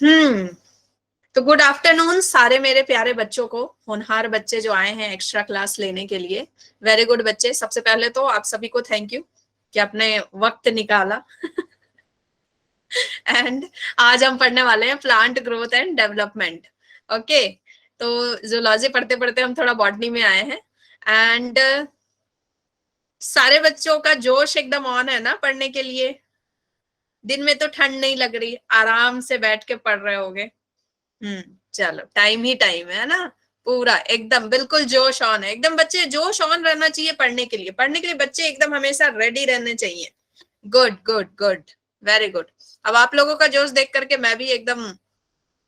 हम्म। तो good afternoon सारे मेरे प्यारे बच्चों को, होनहार बच्चे जो आए हैं एक्स्ट्रा क्लास लेने के लिए। वेरी गुड बच्चे। सबसे पहले तो आप सभी को थैंक यू कि आपने वक्त निकाला। एंड आज हम पढ़ने वाले हैं plant growth and development. Okay, तो जूलॉजी पढ़ते पढ़ते हम थोड़ा बॉटनी में आए हैं। एंड सारे बच्चों का जोश एकदम ऑन है ना पढ़ने के लिए। दिन में तो ठंड नहीं लग रही, आराम से बैठ के पढ़ रहे होगे। चलो, टाइम ही टाइम है ना। पूरा एकदम बिल्कुल जोश ऑन है एकदम। बच्चे जोश ऑन रहना चाहिए पढ़ने के लिए। पढ़ने के लिए बच्चे एकदम हमेशा रेडी रहने चाहिए। Good good good, very good. अब आप लोगों का जोश देख करके मैं भी एकदम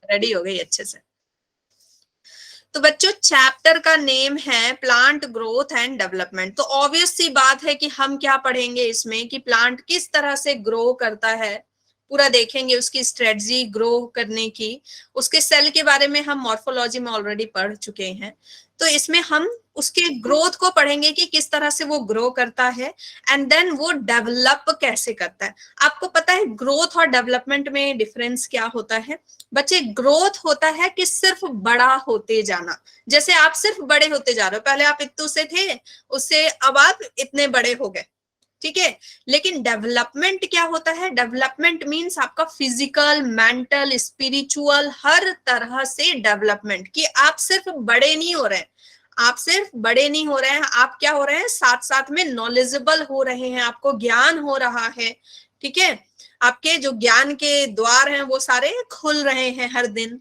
रेडी हो गई अच्छे से। तो बच्चों, चैप्टर का नेम है प्लांट ग्रोथ एंड डेवलपमेंट। तो ऑब्वियस सी बात है कि हम क्या पढ़ेंगे इसमें कि प्लांट किस तरह से ग्रो करता है, पूरा देखेंगे उसकी स्ट्रेटजी ग्रो करने की। उसके सेल के बारे में हम मॉर्फोलॉजी में ऑलरेडी पढ़ चुके हैं। तो इसमें हम उसके ग्रोथ को पढ़ेंगे कि किस तरह से वो ग्रो करता है एंड देन वो डेवलप कैसे करता है। आपको पता है ग्रोथ और डेवलपमेंट में डिफरेंस क्या होता है बच्चे? ग्रोथ होता है कि सिर्फ बड़ा होते जाना। जैसे आप सिर्फ बड़े होते जा रहे हो, पहले आप इतने से थे, उससे अब आप इतने बड़े हो गए, ठीक है। लेकिन डेवलपमेंट क्या होता है? डेवलपमेंट मींस आपका फिजिकल, मेंटल, स्पिरिचुअल, हर तरह से डेवलपमेंट। कि आप सिर्फ बड़े नहीं हो रहे हैं, आप सिर्फ बड़े नहीं हो रहे हैं, आप क्या हो रहे हैं? साथ साथ में नॉलेजेबल हो रहे हैं, आपको ज्ञान हो रहा है, ठीक है। आपके जो ज्ञान के द्वार हैं वो सारे खुल रहे हैं हर दिन।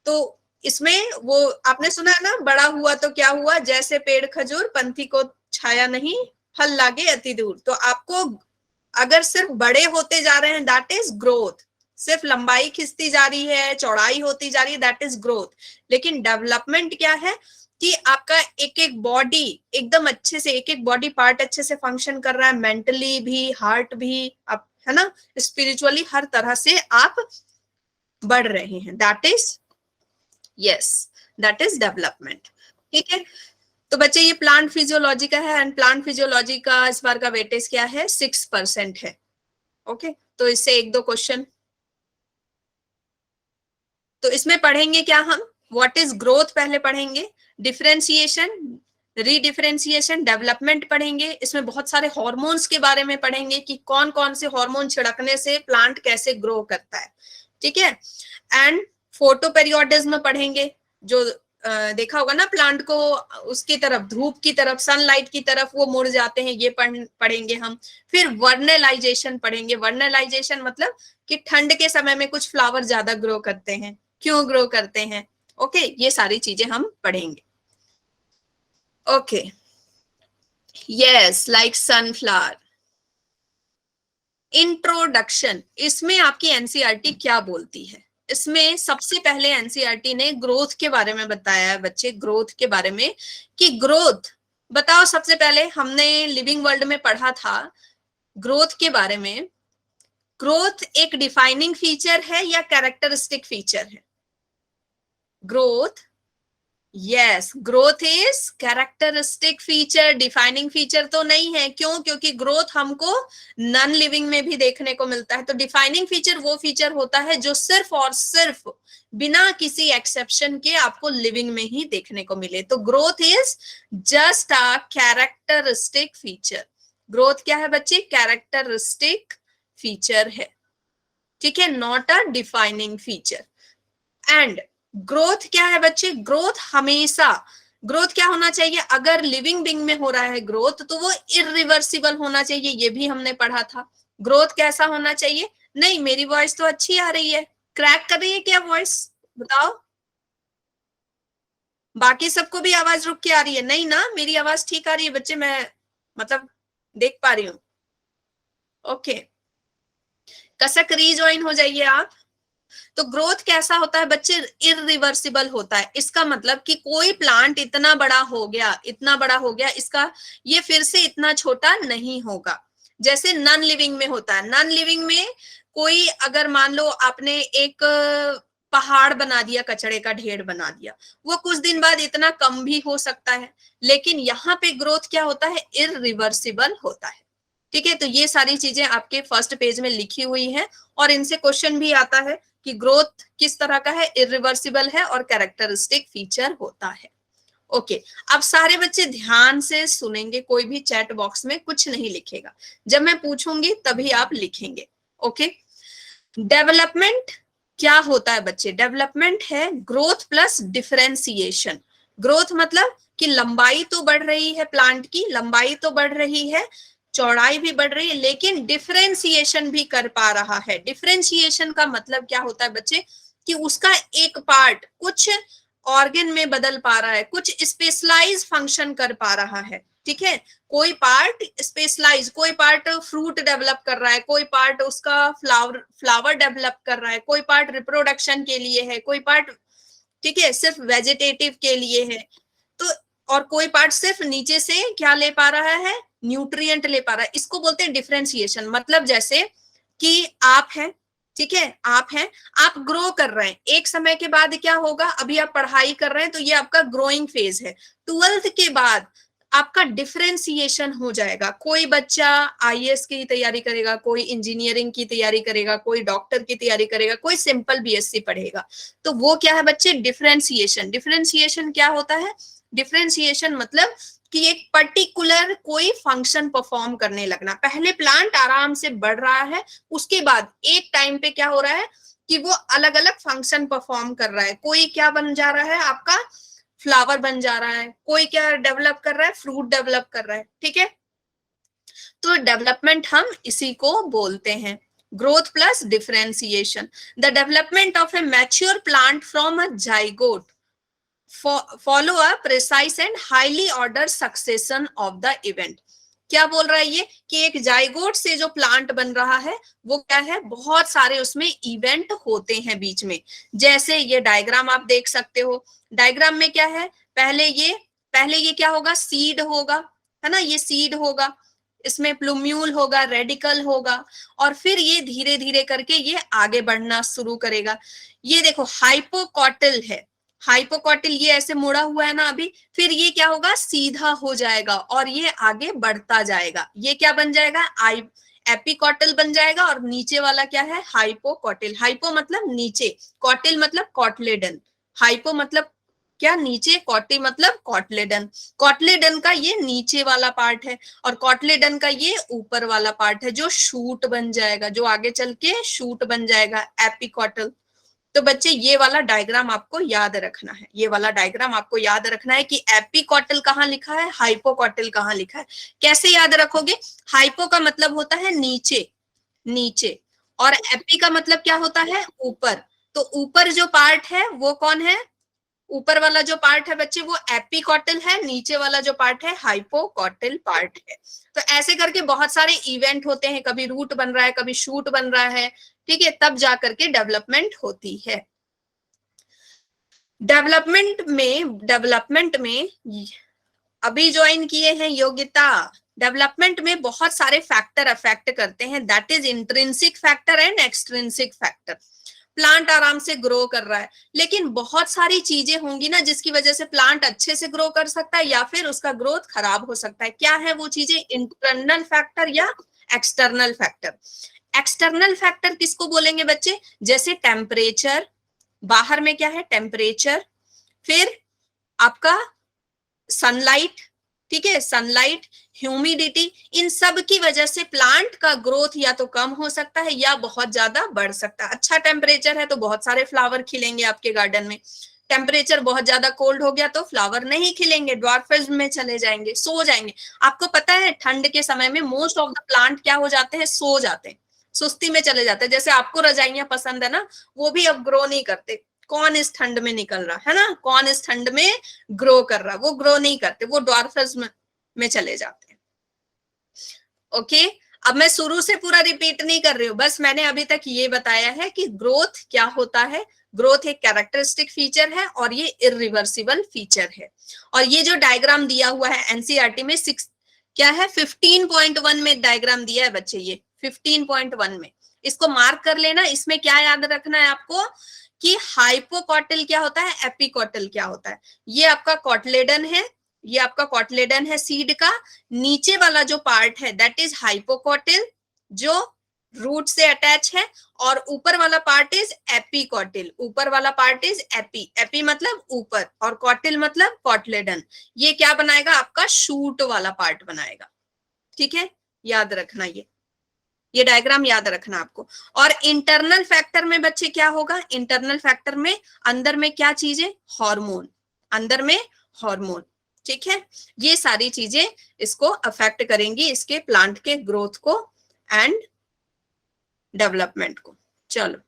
तो इसमें वो आपने सुना है ना, बड़ा हुआ तो क्या हुआ, जैसे पेड़ खजूर पंथी को छाया नहीं, फल लागे अति दूर। तो आपको अगर सिर्फ बड़े होते जा रहे हैं दैट इज ग्रोथ। सिर्फ लंबाई खिंचती जा रही है, चौड़ाई होती जा रही है, दैट इज ग्रोथ। लेकिन डेवलपमेंट क्या है कि आपका एक एक बॉडी एकदम अच्छे से, एक एक बॉडी पार्ट अच्छे से फंक्शन कर रहा है, मेंटली भी, हार्ट भी, आप है ना, स्पिरिचुअली हर तरह से आप बढ़ रहे हैं, that is, yes, that is development, ठीक है। तो बच्चे ये प्लांट फिजियोलॉजी का है एंड प्लांट फिजियोलॉजी का इस बार का वेटेज क्या है? 6% है। ओके, तो इससे एक दो क्वेश्चन। तो इसमें पढ़ेंगे क्या हम? व्हाट इज ग्रोथ पहले पढ़ेंगे, डिफरेंशिएशन, रीडिफरेंशिएशन, डेवलपमेंट पढ़ेंगे। इसमें बहुत सारे हॉर्मोन्स के बारे में पढ़ेंगे कि कौन कौन से हॉर्मोन छिड़कने से प्लांट कैसे ग्रो करता है, ठीक है। एंड फोटो पेरियोडिज्म पढ़ेंगे। जो देखा होगा ना प्लांट को, उसकी तरफ, धूप की तरफ, सनलाइट की तरफ वो मुड़ जाते हैं, ये पढ़ेंगे हम। फिर वर्नलाइजेशन पढ़ेंगे। वर्नलाइजेशन मतलब कि ठंड के समय में कुछ फ्लावर ज्यादा ग्रो करते हैं, क्यों ग्रो करते हैं, ओके, ये सारी चीजें हम पढ़ेंगे। Okay, yes, like sunflower. Introduction, इसमें आपकी एनसीईआरटी क्या बोलती है? इसमें सबसे पहले एनसीईआरटी ने ग्रोथ के बारे में बताया है बच्चे, ग्रोथ के बारे में कि ग्रोथ, बताओ सबसे पहले हमने लिविंग वर्ल्ड में पढ़ा था ग्रोथ के बारे में। ग्रोथ एक डिफाइनिंग फीचर है या कैरेक्टरिस्टिक फीचर है? Growth, yes, growth is characteristic feature, defining feature तो नहीं है। क्यों? क्योंकि ग्रोथ हमको नॉन लिविंग में भी देखने को मिलता है। तो डिफाइनिंग फीचर वो फीचर होता है जो सिर्फ और सिर्फ बिना किसी एक्सेप्शन के आपको लिविंग में ही देखने को मिले। तो growth is just a characteristic feature. Growth क्या है बच्चे? कैरेक्टरिस्टिक फीचर है, ठीक है, not a defining feature. And growth क्या है बच्चे? ग्रोथ हमेशा, ग्रोथ क्या होना चाहिए? अगर लिविंग बीइंग में हो रहा है ग्रोथ तो वो इरिवर्सिबल होना चाहिए, ये भी हमने पढ़ा था। ग्रोथ कैसा होना चाहिए? नहीं, मेरी वॉइस तो अच्छी आ रही है, क्रैक कर रही है क्या वॉइस? बताओ, बाकी सबको भी आवाज रुक के आ रही है? नहीं ना, मेरी आवाज ठीक आ रही है बच्चे, मैं मतलब देख पा रही हूँ। ओके, कसक रीज्वाइन हो जाइए आप। तो ग्रोथ कैसा होता है बच्चे? इरिवर्सिबल होता है। इसका मतलब कि कोई प्लांट इतना बड़ा हो गया, इतना बड़ा हो गया, इसका ये फिर से इतना छोटा नहीं होगा जैसे नॉन लिविंग में होता है। नॉन लिविंग में कोई अगर मान लो आपने एक पहाड़ बना दिया, कचड़े का ढेर बना दिया, वो कुछ दिन बाद इतना कम भी हो सकता है। लेकिन यहाँ पे ग्रोथ क्या होता है? इरिवर्सिबल होता है, ठीक है। तो ये सारी चीजें आपके फर्स्ट पेज में लिखी हुई हैं और इनसे क्वेश्चन भी आता है। कि ग्रोथ किस तरह का है, इरिवर्सिबल है और कैरेक्टरिस्टिक फीचर होता है। ओके, अब सारे बच्चे ध्यान से सुनेंगे, कोई भी चैट बॉक्स में कुछ नहीं लिखेगा, जब मैं पूछूंगी तभी आप लिखेंगे। ओके, डेवलपमेंट क्या होता है बच्चे? डेवलपमेंट है ग्रोथ प्लस डिफरेंशिएशन। ग्रोथ मतलब कि लंबाई तो बढ़ रही है, प्लांट की लंबाई तो बढ़ रही है, चौड़ाई भी बढ़ रही है, लेकिन डिफरेंशिएशन भी कर पा रहा है। डिफरेंशिएशन का मतलब क्या होता है बच्चे? कि उसका एक पार्ट कुछ ऑर्गन में बदल पा रहा है, कुछ स्पेशलाइज फंक्शन कर पा रहा है। ठीक है, कोई पार्ट स्पेशलाइज, कोई पार्ट फ्रूट डेवलप कर रहा है, कोई पार्ट उसका फ्लावर डेवलप कर रहा है, कोई पार्ट रिप्रोडक्शन के लिए है, कोई पार्ट ठीक है सिर्फ वेजिटेटिव के लिए है, तो और कोई पार्ट सिर्फ नीचे से क्या ले पा रहा है, न्यूट्रिएंट ले पा रहा है। इसको बोलते हैं डिफरेंशिएशन। मतलब जैसे कि आप हैं, ठीक है, आप हैं, आप ग्रो कर रहे हैं, एक समय के बाद क्या होगा, अभी आप पढ़ाई कर रहे हैं तो ये आपका ग्रोइंग फेज है। 12th के बाद आपका डिफरेंशिएशन हो जाएगा। कोई बच्चा आईएएस की तैयारी करेगा, कोई इंजीनियरिंग की तैयारी करेगा, कोई डॉक्टर की तैयारी करेगा, कोई सिंपल बीएससी पढ़ेगा। तो वो क्या है बच्चे? डिफरेंशिएशन। डिफरेंशिएशन क्या होता है? डिफरेंशिएशन मतलब कि एक पर्टिकुलर कोई फंक्शन परफॉर्म करने लगना। पहले प्लांट आराम से बढ़ रहा है, उसके बाद एक टाइम पे क्या हो रहा है कि वो अलग अलग फंक्शन परफॉर्म कर रहा है। कोई क्या बन जा रहा है, आपका फ्लावर बन जा रहा है, कोई क्या डेवलप कर रहा है, फ्रूट डेवलप कर रहा है। ठीक है, तो डेवलपमेंट हम इसी को बोलते हैं, growth plus differentiation. The development of A mature plant from a zygote follow a precise and highly ordered succession of the event। क्या बोल रहा है ये कि एक जाइगोट से जो प्लांट बन रहा है वो क्या है, बहुत सारे उसमें इवेंट होते हैं बीच में। जैसे ये डायग्राम आप देख सकते हो, डायग्राम में क्या है, पहले ये क्या होगा, सीड होगा, है ना, ये सीड होगा, इसमें प्लूम्यूल होगा, रेडिकल होगा, और फिर ये धीरे धीरे करके ये आगे बढ़ना शुरू करेगा। ये देखो हाइपोकॉटिल है, हाइपोकॉटिल ये ऐसे मुड़ा हुआ है ना अभी, फिर ये क्या होगा, सीधा हो जाएगा और ये आगे बढ़ता जाएगा। ये क्या बन जाएगा, एपिकॉटिल बन जाएगा, और नीचे वाला क्या है, हाइपोकॉटिल। हाइपो मतलब नीचे, कॉटिल मतलब कॉटलेडन। हाइपो मतलब क्या, नीचे, कॉटी मतलब कॉटलेडन। कॉटलेडन का ये नीचे वाला पार्ट है और कॉटलेडन का ये ऊपर वाला पार्ट है, जो शूट बन जाएगा, जो आगे चल के शूट बन जाएगा, एपिकॉटिल। तो बच्चे ये वाला डायग्राम आपको याद रखना है, ये वाला डायग्राम आपको याद रखना है कि एपिकॉटिल कहाँ लिखा है, हाइपोकॉटिल कहाँ लिखा है। कैसे याद रखोगे, हाइपो का मतलब होता है नीचे, नीचे, और एपी का मतलब क्या होता है, ऊपर। तो ऊपर जो पार्ट है वो कौन है, ऊपर वाला जो पार्ट है बच्चे वो एपिकॉटिल है, नीचे वाला जो पार्ट है हाइपोकॉटिल पार्ट है। तो ऐसे करके बहुत सारे इवेंट होते हैं, कभी रूट बन रहा है, कभी शूट बन रहा है, ठीक है, तब जाकर के डेवलपमेंट होती है। डेवलपमेंट में अभी ज्वाइन किए हैं योग्यता, डेवलपमेंट में बहुत सारे फैक्टर अफेक्ट करते हैं, that is intrinsic factor and extrinsic factor. Plant आराम से ग्रो कर रहा है, लेकिन बहुत सारी चीजें होंगी ना जिसकी वजह से प्लांट अच्छे से ग्रो कर सकता है या फिर उसका ग्रोथ खराब हो सकता है। क्या है वो चीजें, इंटरनल फैक्टर या एक्सटर्नल फैक्टर। एक्सटर्नल फैक्टर किसको बोलेंगे बच्चे, जैसे टेम्परेचर, बाहर में क्या है, टेम्परेचर, फिर आपका सनलाइट, ठीक है, सनलाइट, ह्यूमिडिटी, इन सब की वजह से प्लांट का ग्रोथ या तो कम हो सकता है या बहुत ज्यादा बढ़ सकता है। अच्छा टेम्परेचर है तो बहुत सारे फ्लावर खिलेंगे आपके गार्डन में, टेम्परेचर बहुत ज्यादा कोल्ड हो गया तो फ्लावर नहीं खिलेंगे, ड्वार्फिज्म में चले जाएंगे, सो जाएंगे। आपको पता है ठंड के समय में मोस्ट ऑफ द प्लांट क्या हो जाते हैं, सो जाते हैं, सुस्ती में चले जाते हैं। जैसे आपको रजाइयां पसंद है ना, वो भी अब ग्रो नहीं करते। कौन इस ठंड में निकल रहा है ना, कौन इस ठंड में ग्रो कर रहा, वो ग्रो नहीं करते, वो ड्वार्फिज्म में चले जाते हैं। ओके, अब मैं शुरू से पूरा रिपीट नहीं कर रही हूँ, बस मैंने अभी तक ये बताया है कि ग्रोथ क्या होता है। ग्रोथ एक कैरेक्टरिस्टिक फीचर है और ये इरिवर्सिबल फीचर है। और ये जो डायग्राम दिया हुआ है एनसीईआरटी में 6 क्या है 15.1 में डायग्राम दिया है बच्चे, ये 15.1 में, इसको मार्क कर लेना। इसमें क्या याद रखना है आपको कि हाइपोकॉटिल क्या होता है, एपिकॉटिल क्या होता है। ये आपका कॉटलेडन है, ये आपका कॉटलेडन है सीड का, नीचे वाला जो पार्ट है दैट इज हाइपोकॉटिल, जो रूट से अटैच है, और ऊपर वाला पार्ट इज एपिकॉटिल, ऊपर वाला पार्ट इज एपी, एपी मतलब ऊपर और कॉटिल मतलब कॉटलेडन। ये क्या बनाएगा, आपका शूट वाला पार्ट बनाएगा। ठीक है, याद रखना, ये डायग्राम याद रखना आपको। और इंटरनल फैक्टर में बच्चे क्या होगा, इंटरनल फैक्टर में अंदर में क्या चीजें, हार्मोन, अंदर में हार्मोन। ठीक है, ये सारी चीजें इसको अफेक्ट करेंगी, इसके प्लांट के ग्रोथ को एंड डेवलपमेंट को। चलो,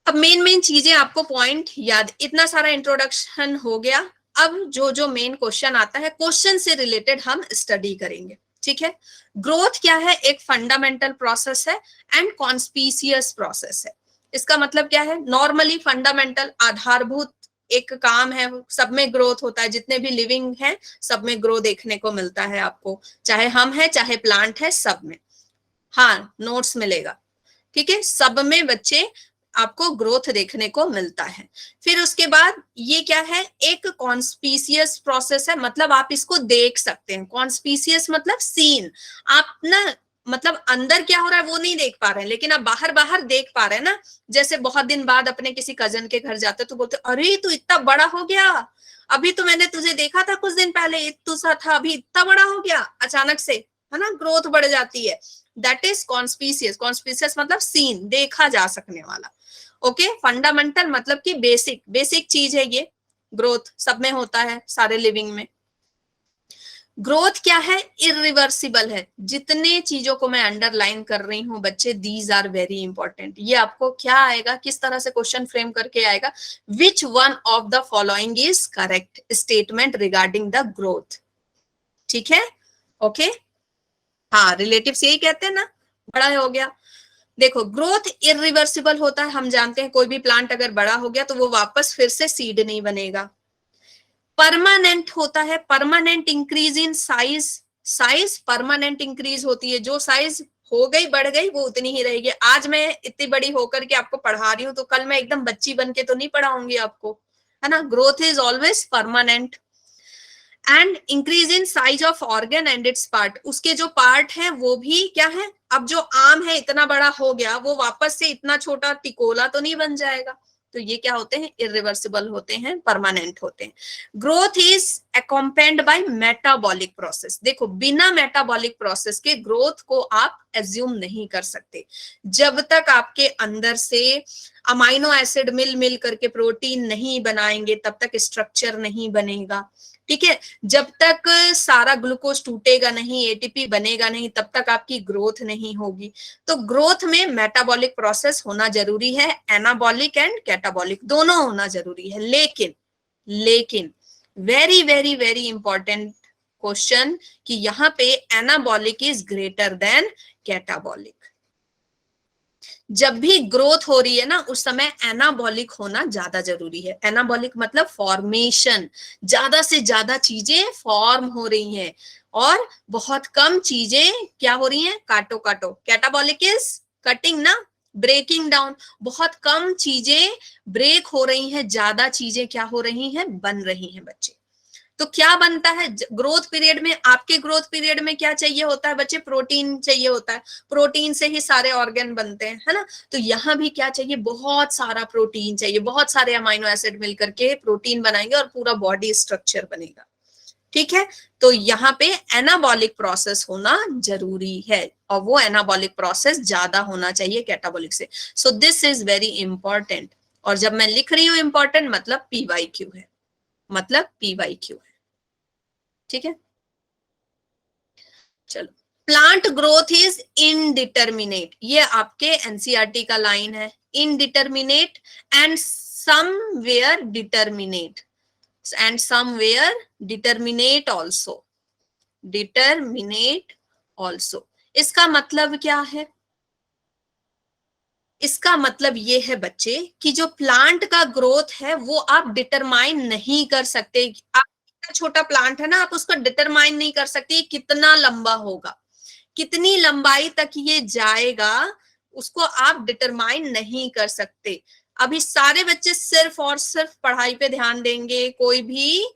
अब मेन मेन चीजें आपको पॉइंट याद, इतना सारा इंट्रोडक्शन हो गया। अब जो जो मेन क्वेश्चन आता है, क्वेश्चन से रिलेटेड हम स्टडी करेंगे। ठीक है, ग्रोथ क्या है, एक फंडामेंटल प्रोसेस है एंड कॉन्स्पीसियस प्रोसेस है। इसका मतलब क्या है, नॉर्मली फंडामेंटल आधारभूत एक काम है, सब में ग्रोथ होता है, जितने भी लिविंग है सब में ग्रो देखने को मिलता है आपको, चाहे हम है चाहे प्लांट है, सब में। हाँ, नोट्स मिलेगा। ठीक है, सब में बच्चे आपको ग्रोथ देखने को मिलता है। फिर उसके बाद ये क्या है, एक कॉन्स्पीसियस प्रोसेस है, मतलब आप इसको देख सकते हैं। कॉन्स्पीसियस मतलब सीन, आप ना मतलब अंदर क्या हो रहा है वो नहीं देख पा रहे हैं, लेकिन आप बाहर बाहर देख पा रहे हैं ना। जैसे बहुत दिन बाद अपने किसी कजन के घर जाते तो बोलते, अरे तू इतना बड़ा हो गया, अभी तो मैंने तुझे देखा था कुछ दिन पहले इतना सा था, अभी इतना बड़ा हो गया अचानक से, है ना, ग्रोथ बढ़ जाती है। That is conspicuous. कॉन्स्पीसियस मतलब सीन, देखा जा सकने वाला। ओके, फंडामेंटल मतलब कि बेसिक, बेसिक चीज है ये। ग्रोथ सब में होता है, सारे लिविंग में। ग्रोथ क्या है, इरिवर्सिबल है। जितने चीजों को मैं अंडरलाइन कर रही हूं बच्चे, दीज आर वेरी इंपॉर्टेंट। ये आपको क्या आएगा, किस तरह से क्वेश्चन फ्रेम करके आएगा, which one of the following is correct statement regarding the growth. ठीक है, ओके। हाँ, रिलेटिव्स यही कहते हैं ना, बड़ा हो गया। देखो, ग्रोथ इरिवर्सिबल होता है, हम जानते हैं कोई भी प्लांट अगर बड़ा हो गया तो वो वापस फिर से सीड नहीं बनेगा। परमानेंट होता है, permanent increase in size, size permanent increase होती है, जो साइज हो गई बढ़ गई वो उतनी ही रहेगी। आज मैं इतनी बड़ी होकर के आपको पढ़ा रही हूँ तो कल मैं एकदम बच्ची बन के तो नहीं पढ़ाऊंगी आपको, है ना। Growth is always permanent. And increase in size of organ and it's part, उसके जो पार्ट है वो भी क्या है, अब जो आम है इतना बड़ा हो गया, वो वापस से इतना छोटा टिकोला तो नहीं बन जाएगा। तो ये क्या होते हैं, इरिवर्सिबल होते हैं, परमानेंट होते हैं। Growth is accompanied by metabolic process. देखो, बिना मेटाबॉलिक प्रोसेस के ग्रोथ को आप एज्यूम नहीं कर सकते। जब तक आपके अंदर से अमाइनो एसिड मिल मिल करके प्रोटीन नहीं बनाएंगे तब तक स्ट्रक्चर नहीं बनेगा। ठीक है, जब तक सारा ग्लूकोज टूटेगा नहीं, एटीपी बनेगा नहीं, तब तक आपकी ग्रोथ नहीं होगी। तो ग्रोथ में मेटाबॉलिक प्रोसेस होना जरूरी है, एनाबॉलिक एंड कैटाबॉलिक दोनों होना जरूरी है। लेकिन लेकिन very very very important question कि यहाँ पे anabolic is greater than catabolic. जब भी ग्रोथ हो रही है ना, उस समय एनाबॉलिक होना ज्यादा जरूरी है। एनाबॉलिक मतलब फॉर्मेशन, ज्यादा से ज्यादा चीजें फॉर्म हो रही हैं और बहुत कम चीजें क्या हो रही हैं, काटो काटो। कैटाबॉलिक इज कटिंग ना, ब्रेकिंग डाउन। बहुत कम चीजें ब्रेक हो रही हैं, ज्यादा चीजें क्या हो रही हैं, बन रही हैं बच्चे। तो क्या बनता है ग्रोथ पीरियड में, आपके ग्रोथ पीरियड में क्या चाहिए होता है बच्चे, प्रोटीन चाहिए होता है। प्रोटीन से ही सारे ऑर्गन बनते हैं, है ना। तो यहाँ भी क्या चाहिए, बहुत सारा प्रोटीन चाहिए, बहुत सारे अमाइनो एसिड मिलकर के प्रोटीन बनाएंगे और पूरा बॉडी स्ट्रक्चर बनेगा। ठीक है, तो यहाँ पे एनाबॉलिक प्रोसेस होना जरूरी है और वो एनाबॉलिक प्रोसेस ज्यादा होना चाहिए कैटाबॉलिक से। So this is very important. और जब मैं लिख रही हूं इंपॉर्टेंट मतलब पीवाईक्यू है, मतलब पीवाईक्यू है। ठीक है, चलो। प्लांट ग्रोथ इज इनडिटर्मिनेट, ये आपके एनसीईआरटी का लाइन है। Indeterminate and somewhere determinate, and somewhere determinate also, determinate also. इसका मतलब क्या है, इसका मतलब ये है बच्चे कि जो प्लांट का ग्रोथ है वो आप डिटरमाइन नहीं कर सकते। आप इतना छोटा प्लांट है ना, आप उसको डिटरमाइन नहीं कर सकते कितना लंबा होगा, कितनी लंबाई तक ये जाएगा, उसको आप डिटरमाइन नहीं कर सकते। अभी सारे बच्चे सिर्फ और सिर्फ पढ़ाई पे ध्यान देंगे, कोई भी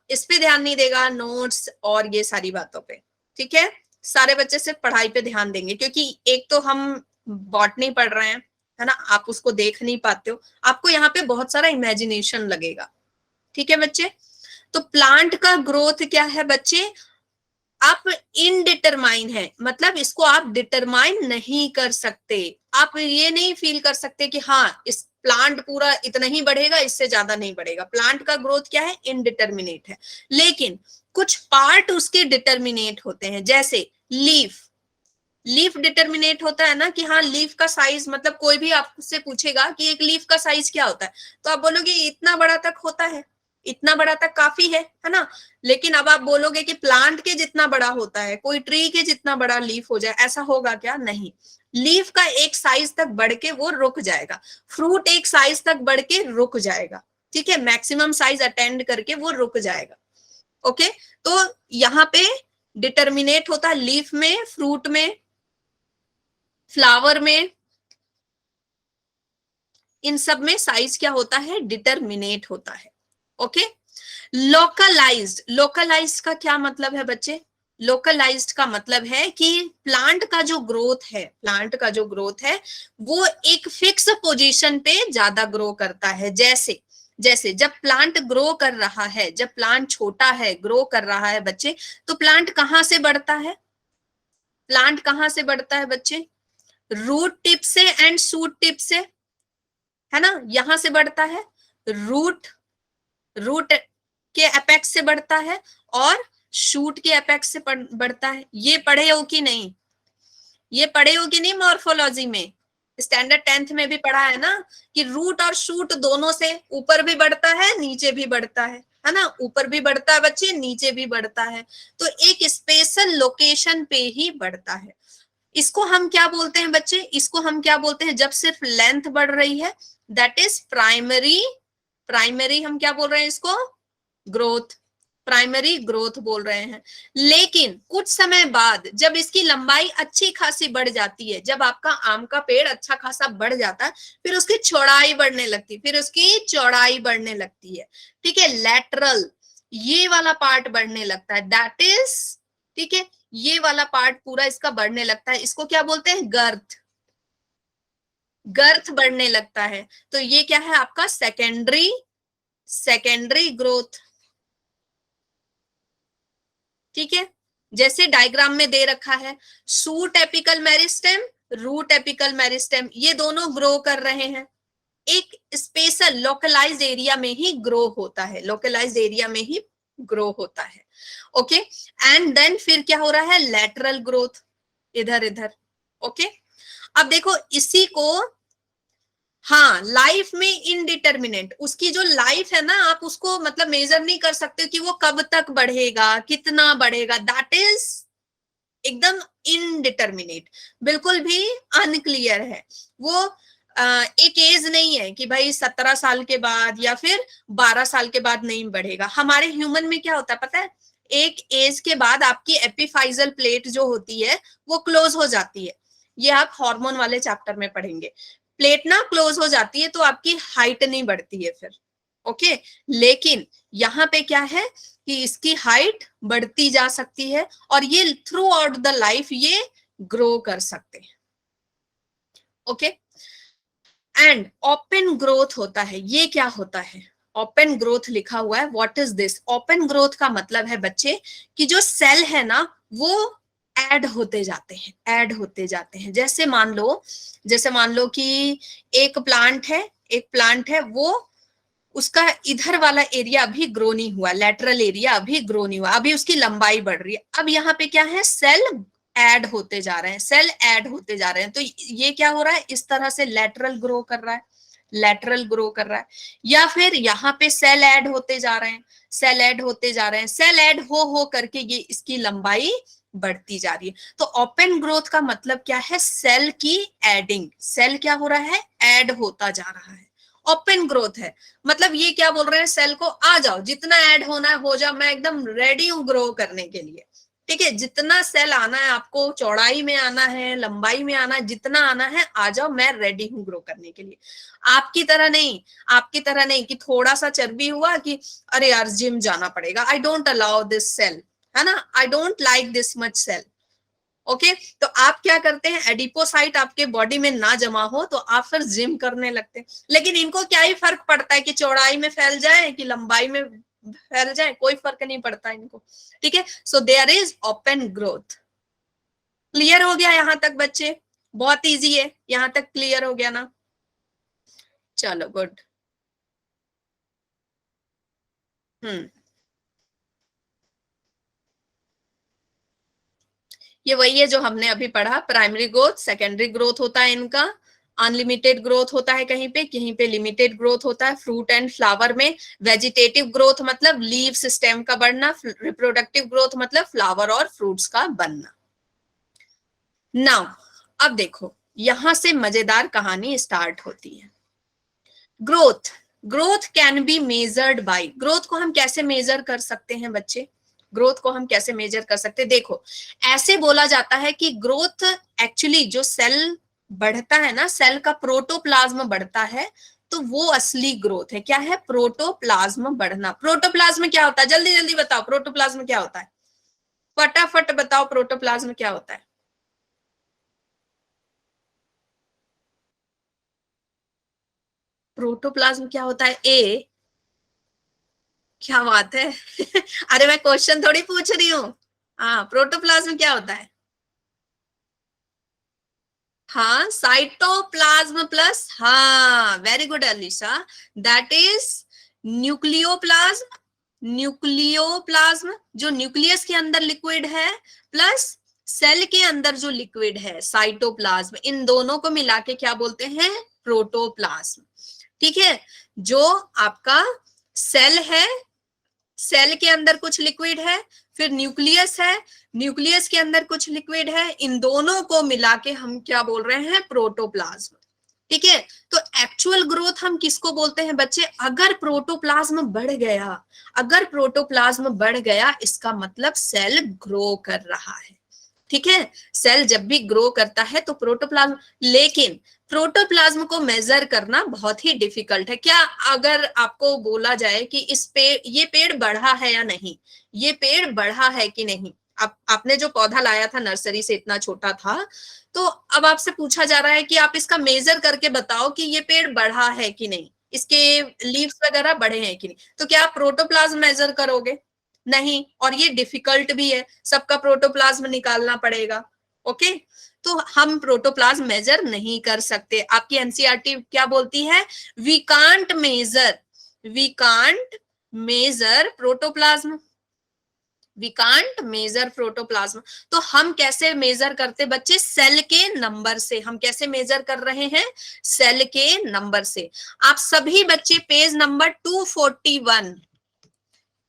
इस पे ध्यान नहीं देगा, नोट्स और ये सारी बातों पे। ठीक है, सारे बच्चे सिर्फ पढ़ाई पे ध्यान देंगे, क्योंकि एक तो हम बॉटनी पढ़ रहे हैं, है ना, आप उसको देख नहीं पाते हो, आपको यहाँ पे बहुत सारा इमेजिनेशन लगेगा। ठीक है बच्चे, तो प्लांट का ग्रोथ क्या है बच्चे, आप इनडिटरमाइन है, मतलब इसको आप डिटरमाइन नहीं कर सकते, आप ये नहीं फील कर सकते कि हाँ इस प्लांट पूरा इतना ही बढ़ेगा, इससे ज्यादा नहीं बढ़ेगा। प्लांट का ग्रोथ क्या है, इनडिटरमिनेट है। लेकिन कुछ पार्ट उसके डिटरमिनेट होते हैं, जैसे लीफ, लीफ डिटरमिनेट होता है ना, कि हाँ लीफ का साइज, मतलब कोई भी आपसे पूछेगा कि एक लीफ का साइज क्या होता है, तो आप बोलोगे इतना बड़ा तक होता है, इतना बड़ा तक काफी है ना। लेकिन अब आप बोलोगे कि प्लांट के जितना बड़ा होता है, कोई ट्री के जितना बड़ा लीफ हो जाए, ऐसा होगा क्या, नहीं। लीफ का एक साइज तक बढ़ के वो रुक जाएगा, फ्रूट एक साइज तक बढ़ के रुक जाएगा, ठीक है, मैक्सिमम साइज अटेंड करके वो रुक जाएगा। ओके, तो यहाँ पे डिटर्मिनेट होता है लीफ में, फ्रूट में, फ्लावर में, इन सब में साइज क्या होता है, डिटरमिनेट होता है। ओके, लोकलाइज्ड, लोकलाइज्ड का क्या मतलब है बच्चे, लोकलाइज्ड का मतलब है कि प्लांट का जो ग्रोथ है, प्लांट का जो ग्रोथ है वो एक फिक्स पोजीशन पे ज्यादा ग्रो करता है। जैसे जैसे जब प्लांट ग्रो कर रहा है, जब प्लांट छोटा है ग्रो कर रहा है बच्चे, तो प्लांट कहाँ से बढ़ता है, प्लांट कहाँ से बढ़ता है बच्चे, रूट टिप से एंड शूट टिप से, है ना, यहां से बढ़ता है, रूट, रूट के एपेक्स से बढ़ता है और शूट के एपेक्स से बढ़ता है। ये पढ़े हो कि नहीं, ये पढ़े हो कि नहीं मॉर्फोलॉजी में, स्टैंडर्ड 10th में भी पढ़ा है ना, कि रूट और शूट दोनों से ऊपर भी बढ़ता है, नीचे भी बढ़ता है ना, ऊपर भी बढ़ता है बच्चे, नीचे भी बढ़ता है, तो एक स्पेशल लोकेशन पे ही बढ़ता है। इसको हम क्या बोलते हैं बच्चे, इसको हम क्या बोलते हैं, जब सिर्फ लेंथ बढ़ रही है, दैट इज प्राइमरी, प्राइमरी हम क्या बोल रहे हैं इसको, ग्रोथ, प्राइमरी ग्रोथ बोल रहे हैं। लेकिन कुछ समय बाद जब इसकी लंबाई अच्छी खासी बढ़ जाती है, जब आपका आम का पेड़ अच्छा खासा बढ़ जाता है, फिर उसकी चौड़ाई बढ़ने लगती है, फिर उसकी चौड़ाई बढ़ने लगती है, ठीक है, लैटरल, ये वाला पार्ट बढ़ने लगता है, दैट इज, ठीक है, ये वाला पार्ट पूरा इसका बढ़ने लगता है, इसको क्या बोलते हैं, गर्थ, गर्थ बढ़ने लगता है। तो ये क्या है आपका सेकेंडरी, सेकेंडरी ग्रोथ, ठीक है, जैसे डायग्राम में दे रखा है, shoot apical meristem, root apical meristem, ये दोनों ग्रो कर रहे हैं, एक स्पेशल लोकलाइज्ड एरिया में ही ग्रो होता है, लोकलाइज्ड एरिया में ही ग्रो होता है। ओके, एंड देन फिर क्या हो रहा है, लैटरल ग्रोथ, इधर इधर। ओके, अब देखो इसी को, हाँ लाइफ में इनडिटर्मिनेंट, उसकी जो लाइफ है ना, आप उसको मतलब मेजर नहीं कर सकते कि वो कब तक बढ़ेगा, कितना बढ़ेगा, दैट इज एकदम इनडिटर्मिनेट, बिल्कुल भी अनक्लियर है वो। एक एज नहीं है कि भाई 17 साल के बाद या फिर 12 साल के बाद नहीं बढ़ेगा। हमारे ह्यूमन में क्या होता है पता है, एक एज के बाद आपकी एपिफाइजल प्लेट जो होती है वो क्लोज हो जाती है, ये आप हार्मोन वाले चैप्टर में पढ़ेंगे, प्लेट ना क्लोज हो जाती है तो आपकी हाइट नहीं बढ़ती है फिर। ओके, लेकिन यहाँ पे क्या है कि इसकी हाइट बढ़ती जा सकती है और ये थ्रू आउट द लाइफ ये ग्रो कर सकते हैं। ओके, एंड ओपन ग्रोथ होता है, ये क्या होता है, ओपन ग्रोथ लिखा हुआ है, what is this, open growth का मतलब है बच्चे कि जो सेल है ना वो ऐड होते जाते हैं, ऐड होते जाते हैं। जैसे मान लो, जैसे मान लो कि एक प्लांट है, एक प्लांट है, वो उसका इधर वाला एरिया अभी ग्रो नहीं हुआ, लेटरल एरिया अभी ग्रो नहीं हुआ, अभी उसकी लंबाई बढ़ रही है। अब यहाँ पे क्या है, सेल ऐड होते जा रहे हैं, सेल ऐड होते जा रहे हैं, तो ये क्या हो रहा है, इस तरह से लेटरल ग्रो कर रहा है, लेटरल ग्रो कर रहा है। या फिर यहाँ पे सेल ऐड होते जा रहे हैं, सेल ऐड होते जा रहे हैं, सेल ऐड हो करके ये इसकी लंबाई बढ़ती जा रही है। तो ओपन ग्रोथ का मतलब क्या है, सेल की एडिंग, सेल क्या हो रहा है, ऐड होता जा रहा है, ओपन ग्रोथ है। मतलब ये क्या बोल रहे हैं, सेल को आ जाओ, जितना ऐड होना है हो जाओ, मैं एकदम रेडी हूं ग्रो करने के लिए, ठीक है, जितना सेल आना है आपको, चौड़ाई में आना है, लंबाई में आना है, जितना आना है आ जाओ, मैं रेडी हूं ग्रो करने के लिए। आपकी तरह नहीं, आपकी तरह नहीं कि थोड़ा सा चर्बी हुआ कि अरे यार जिम जाना पड़ेगा, I don't allow this cell, है ना, I don't like this much cell, okay, तो आप क्या करते हैं, एडिपोसाइट आपके बॉडी में ना जमा हो तो आप फिर जिम करने लगते हैं, लेकिन इनको क्या ही फर्क पड़ता है कि चौड़ाई में फैल जाए कि लंबाई में फैल जाए, कोई फर्क नहीं पड़ता इनको, ठीक है। So there is open growth. Clear हो गया यहां तक बच्चे? बहुत इजी है, यहां तक क्लियर हो गया ना? चलो गुड। हम्म, ये वही है जो हमने अभी पढ़ा, प्राइमरी ग्रोथ, सेकेंडरी ग्रोथ होता है इनका, अनलिमिटेड ग्रोथ होता है कहीं पे लिमिटेड ग्रोथ होता है फ्रूट एंड फ्लावर में, वेजिटेटिव ग्रोथ मतलब लीव सिस्टम का बढ़ना, रिप्रोडक्टिव ग्रोथ मतलब फ्लावर और फ्रूट्स का बनना। नाउ अब देखो, यहां से मजेदार कहानी स्टार्ट होती है। Growth, growth can be measured by, growth को हम कैसे मेजर कर सकते हैं बच्चे? ग्रोथ को हम कैसे मेजर कर सकते हैं? देखो, ऐसे बोला जाता है कि ग्रोथ एक्चुअली जो सेल बढ़ता है ना, सेल का प्रोटोप्लाज्म बढ़ता है, तो वो असली ग्रोथ है। क्या है? प्रोटोप्लाज्म बढ़ना। प्रोटोप्लाज्म क्या होता है? जल्दी जल्दी बताओ, प्रोटोप्लाज्म क्या होता है? फटाफट बताओ, प्रोटोप्लाज्म क्या होता है? प्रोटोप्लाज्म क्या होता है? ए, क्या बात है। अरे मैं क्वेश्चन थोड़ी पूछ रही हूँ। हाँ, प्रोटोप्लाज्म क्या होता है? हाँ, साइटोप्लाज्म प्लस, हाँ very good Alisha, that is nucleoplasm. Nucleoplasm जो न्यूक्लियस के अंदर लिक्विड है, प्लस सेल के अंदर जो लिक्विड है साइटोप्लाज्म, इन दोनों को मिला के क्या बोलते हैं? प्रोटोप्लाज्म। ठीक है, जो आपका सेल है, सेल के अंदर कुछ लिक्विड है, फिर न्यूक्लियस है, न्यूक्लियस के अंदर कुछ लिक्विड है, इन दोनों को मिला के हम क्या बोल रहे हैं? प्रोटोप्लाज्म। ठीक है, तो एक्चुअल ग्रोथ हम किसको बोलते हैं बच्चे? अगर प्रोटोप्लाज्म बढ़ गया, अगर प्रोटोप्लाज्म बढ़ गया इसका मतलब सेल ग्रो कर रहा है। ठीक है, सेल जब भी ग्रो करता है तो प्रोटोप्लाज्म, लेकिन प्रोटोप्लाज्म को मेजर करना बहुत ही डिफिकल्ट है। क्या अगर आपको बोला जाए कि इस पेड़, ये पेड़ बढ़ा है या नहीं, ये पेड़ बढ़ा है कि नहीं, आपने जो पौधा लाया था नर्सरी से, इतना छोटा था, तो अब आपसे पूछा जा रहा है कि आप इसका मेजर करके बताओ कि ये पेड़ बढ़ा है कि नहीं, इसके लीव्स वगैरह बढ़े हैं कि नहीं, तो क्या आप प्रोटोप्लाज्म मेजर करोगे? नहीं, और ये डिफिकल्ट भी है, सबका प्रोटोप्लाज्म निकालना पड़ेगा। ओके, तो हम प्रोटोप्लाज्म मेजर नहीं कर सकते। आपकी एनसीईआरटी क्या बोलती है? We can't measure, we can't measure protoplasm, we can't measure protoplasm. तो हम कैसे मेजर करते बच्चे? सेल के नंबर से। हम कैसे मेजर कर रहे हैं? सेल के नंबर से। आप सभी बच्चे पेज नंबर 241,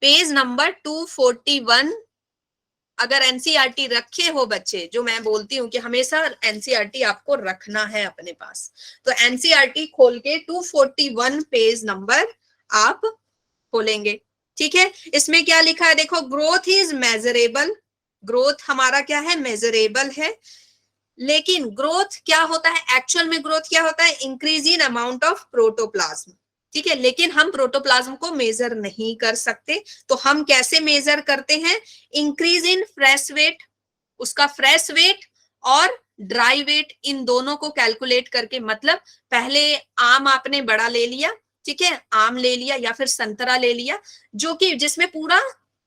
पेज नंबर 241 अगर एनसीईआरटी रखे हो बच्चे, जो मैं बोलती हूँ कि हमेशा एनसीईआरटी आपको रखना है अपने पास, तो एनसीईआरटी खोल के 241 पेज नंबर आप खोलेंगे। ठीक है, इसमें क्या लिखा है देखो, ग्रोथ इज मेजरेबल, ग्रोथ हमारा क्या है? मेजरेबल है। लेकिन ग्रोथ क्या होता है एक्चुअल में? ग्रोथ क्या होता है? Increase in amount of protoplasm. ठीक है, लेकिन हम प्रोटोप्लाज्म को मेजर नहीं कर सकते, तो हम कैसे मेजर करते हैं? इंक्रीज इन फ्रेश वेट, उसका फ्रेश वेट और ड्राई वेट, इन दोनों को कैलकुलेट करके, मतलब पहले आम आपने बड़ा ले लिया, ठीक है, आम ले लिया या फिर संतरा ले लिया, जो कि जिसमें पूरा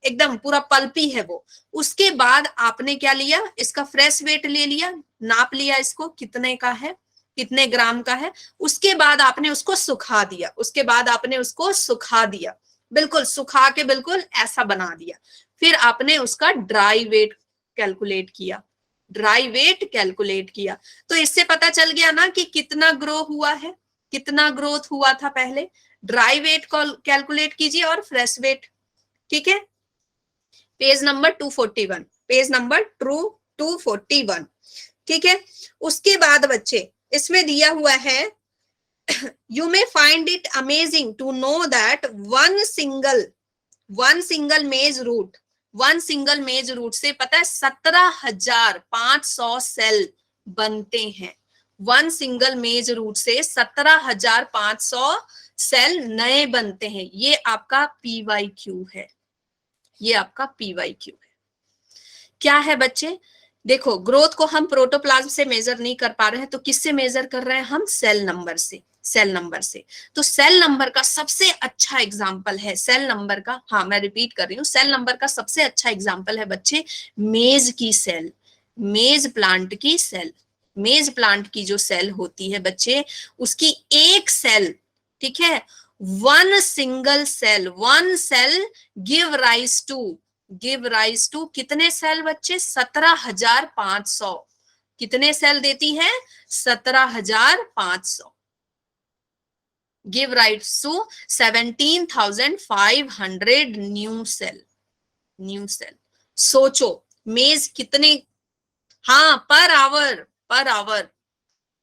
एकदम पूरा पल्पी है वो, उसके बाद आपने क्या लिया? इसका फ्रेश वेट ले लिया, नाप लिया इसको कितने का है, कितने ग्राम का है, उसके बाद आपने उसको सुखा दिया, उसके बाद आपने उसको सुखा दिया, बिल्कुल सुखा के बिल्कुल ऐसा बना दिया, फिर आपने उसका ड्राई वेट कैलकुलेट किया, ड्राई वेट कैलकुलेट किया, तो इससे पता चल गया ना कि कितना ग्रो हुआ है, कितना ग्रोथ हुआ था पहले। ड्राई वेट कैलकुलेट कीजिए और फ्रेश वेट। ठीक है, पेज नंबर 241, पेज नंबर 241। ठीक है, उसके बाद बच्चे इसमें दिया हुआ है, you may find it amazing to know that one single maize root, one single मेज रूट से पता है 17,500 सेल बनते हैं। वन सिंगल मेज रूट से 17,500 सेल नए बनते हैं। ये आपका PYQ है, ये आपका PYQ है। क्या है बच्चे? देखो ग्रोथ को हम प्रोटोप्लाज्म से मेजर नहीं कर पा रहे हैं, तो किससे मेजर कर रहे हैं हम? सेल नंबर से, सेल नंबर से। तो सेल नंबर का सबसे अच्छा एग्जाम्पल है, सेल नंबर का, हाँ मैं रिपीट कर रही हूँ, सेल नंबर का सबसे अच्छा एग्जाम्पल है बच्चे मेज की सेल, मेज प्लांट की सेल। मेज प्लांट की जो सेल होती है बच्चे, उसकी एक सेल, ठीक है, one single cell, one cell give rise to, give rise to कितने सेल बच्चे? 17,500। कितने सेल देती है? 17,500। Give rise to 17,500 new cell, new cell. सोचो मेज कितने, हाँ per hour, per hour,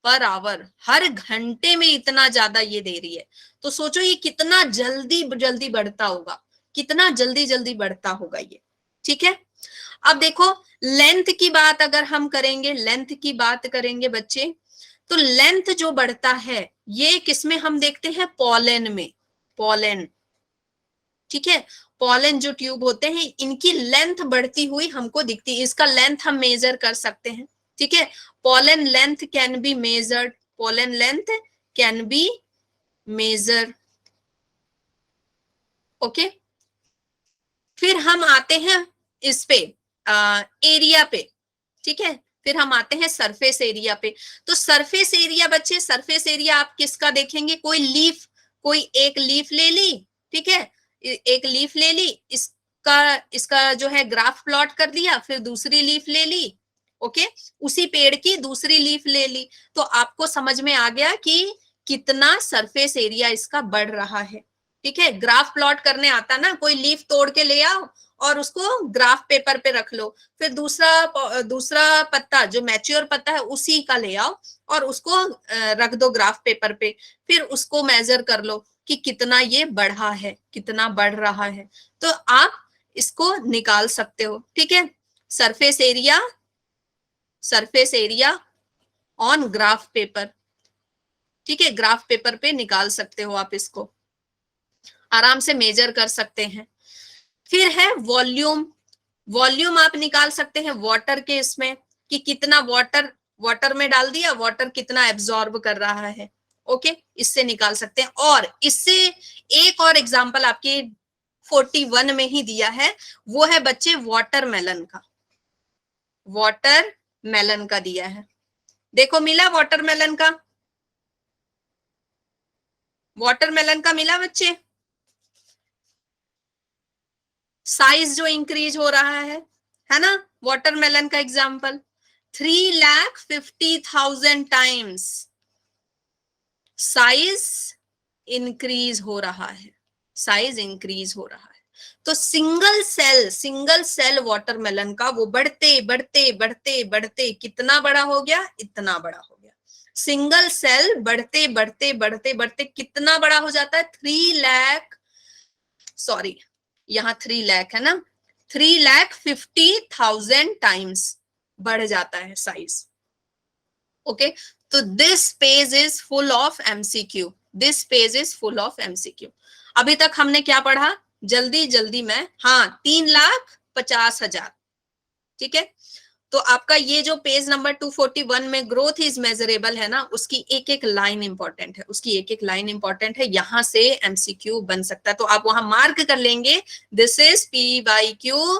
per hour, हर घंटे में इतना ज्यादा ये दे रही है। तो सोचो ये कितना जल्दी जल्दी बढ़ता होगा, कितना जल्दी जल्दी बढ़ता होगा ये, ठीक है। अब देखो लेंथ की बात अगर हम करेंगे, लेंथ की बात करेंगे बच्चे, तो लेंथ जो बढ़ता है ये किसमें हम देखते हैं? पॉलन में, पॉलन, ठीक है। पॉलन जो ट्यूब होते हैं इनकी लेंथ बढ़ती हुई हमको दिखती है, इसका लेंथ हम मेजर कर सकते हैं, ठीक है। Pollen length can be measured, pollen length can be measure, okay. फिर हम आते हैं इस पे एरिया पे, ठीक है। फिर हम आते हैं सरफेस एरिया पे। तो सरफेस एरिया बच्चे, सरफेस एरिया आप किसका देखेंगे? कोई लीफ, कोई एक लीफ ले ली, ठीक है, एक लीफ ले ली, इसका इसका जो है ग्राफ प्लॉट कर दिया, फिर दूसरी लीफ ले ली, ओके, उसी पेड़ की दूसरी लीफ ले ली, तो आपको समझ में आ गया कि कितना सरफेस एरिया इसका बढ़ रहा है, ठीक है। ग्राफ प्लॉट करने आता ना, कोई लीफ तोड़ के ले आओ और उसको ग्राफ पेपर पे रख लो, फिर दूसरा दूसरा पत्ता जो मैच्योर पत्ता है उसी का ले आओ और उसको रख दो ग्राफ पेपर पे, फिर उसको मेजर कर लो कि कितना ये बढ़ा है, कितना बढ़ रहा है, तो आप इसको निकाल सकते हो, ठीक है। Surface area, surface area on graph paper, ठीक है, ग्राफ पेपर पे निकाल सकते हो आप, इसको आराम से मेजर कर सकते हैं। फिर है वॉल्यूम, वॉल्यूम आप निकाल सकते हैं वाटर के इसमें, कि कितना वाटर, वाटर में डाल दिया, वाटर कितना एब्जॉर्ब कर रहा है, ओके, इससे निकाल सकते हैं। और इससे एक और एग्जांपल आपके 41 में ही दिया है, वो है बच्चे वाटरमेलन का, वाटरमेलन का दिया है, देखो मिला वाटरमेलन का, वाटरमेलन का मिला बच्चे, साइज जो इंक्रीज हो रहा है ना, वाटरमेलन का एग्जांपल 3,50,000 टाइम्स साइज इंक्रीज हो रहा है, साइज इंक्रीज हो रहा है। तो single cell, single cell watermelon का वो बढ़ते बढ़ते बढ़ते बढ़ते कितना बड़ा हो गया? इतना बड़ा हो गया। सिंगल सेल बढ़ते बढ़ते बढ़ते बढ़ते कितना बड़ा हो जाता है? 3 लाख, सॉरी यहाँ 3 लाख है ना, 3,50,000 टाइम्स बढ़ जाता है साइज, ओके। तो this page is full of MCQ, this page is full of MCQ. अभी तक हमने क्या पढ़ा? जल्दी जल्दी में, हाँ 3,50,000, ठीक है। तो आपका ये जो पेज नंबर 241 में ग्रोथ इज मेजरेबल है ना, उसकी एक एक लाइन इंपॉर्टेंट है, उसकी एक एक लाइन इंपॉर्टेंट है, यहां से एमसीक्यू बन सकता है, तो आप वहां मार्क कर लेंगे दिस इज PYQ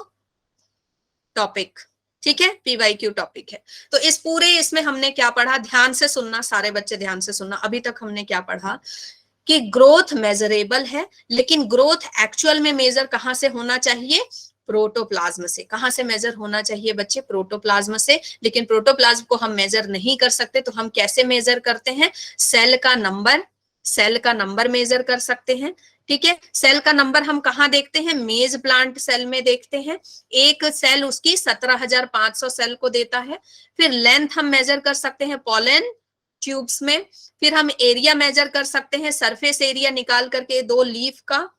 टॉपिक, ठीक है, PYQ टॉपिक है। तो इस पूरे इसमें हमने क्या पढ़ा? ध्यान से सुनना सारे बच्चे, ध्यान से सुनना। अभी तक हमने क्या पढ़ा कि ग्रोथ मेजरेबल है, लेकिन ग्रोथ एक्चुअल में मेजर कहां से होना चाहिए? प्रोटोप्लाज्म से। कहां से मेजर होना चाहिए बच्चे? प्रोटोप्लाज्म से। लेकिन प्रोटोप्लाज्म को हम मेजर नहीं कर सकते, तो हम कैसे मेजर करते हैं? सेल का नंबर, सेल का नंबर मेजर कर सकते हैं, ठीक है। सेल का नंबर हम कहाँ देखते हैं? मेज प्लांट सेल में देखते हैं, एक सेल उसकी 17,500 सेल को देता है। फिर लेंथ हम मेजर कर सकते हैं पॉलन ट्यूब्स में। फिर हम एरिया मेजर कर सकते हैं, सरफेस एरिया निकाल करके 2 लीफ का,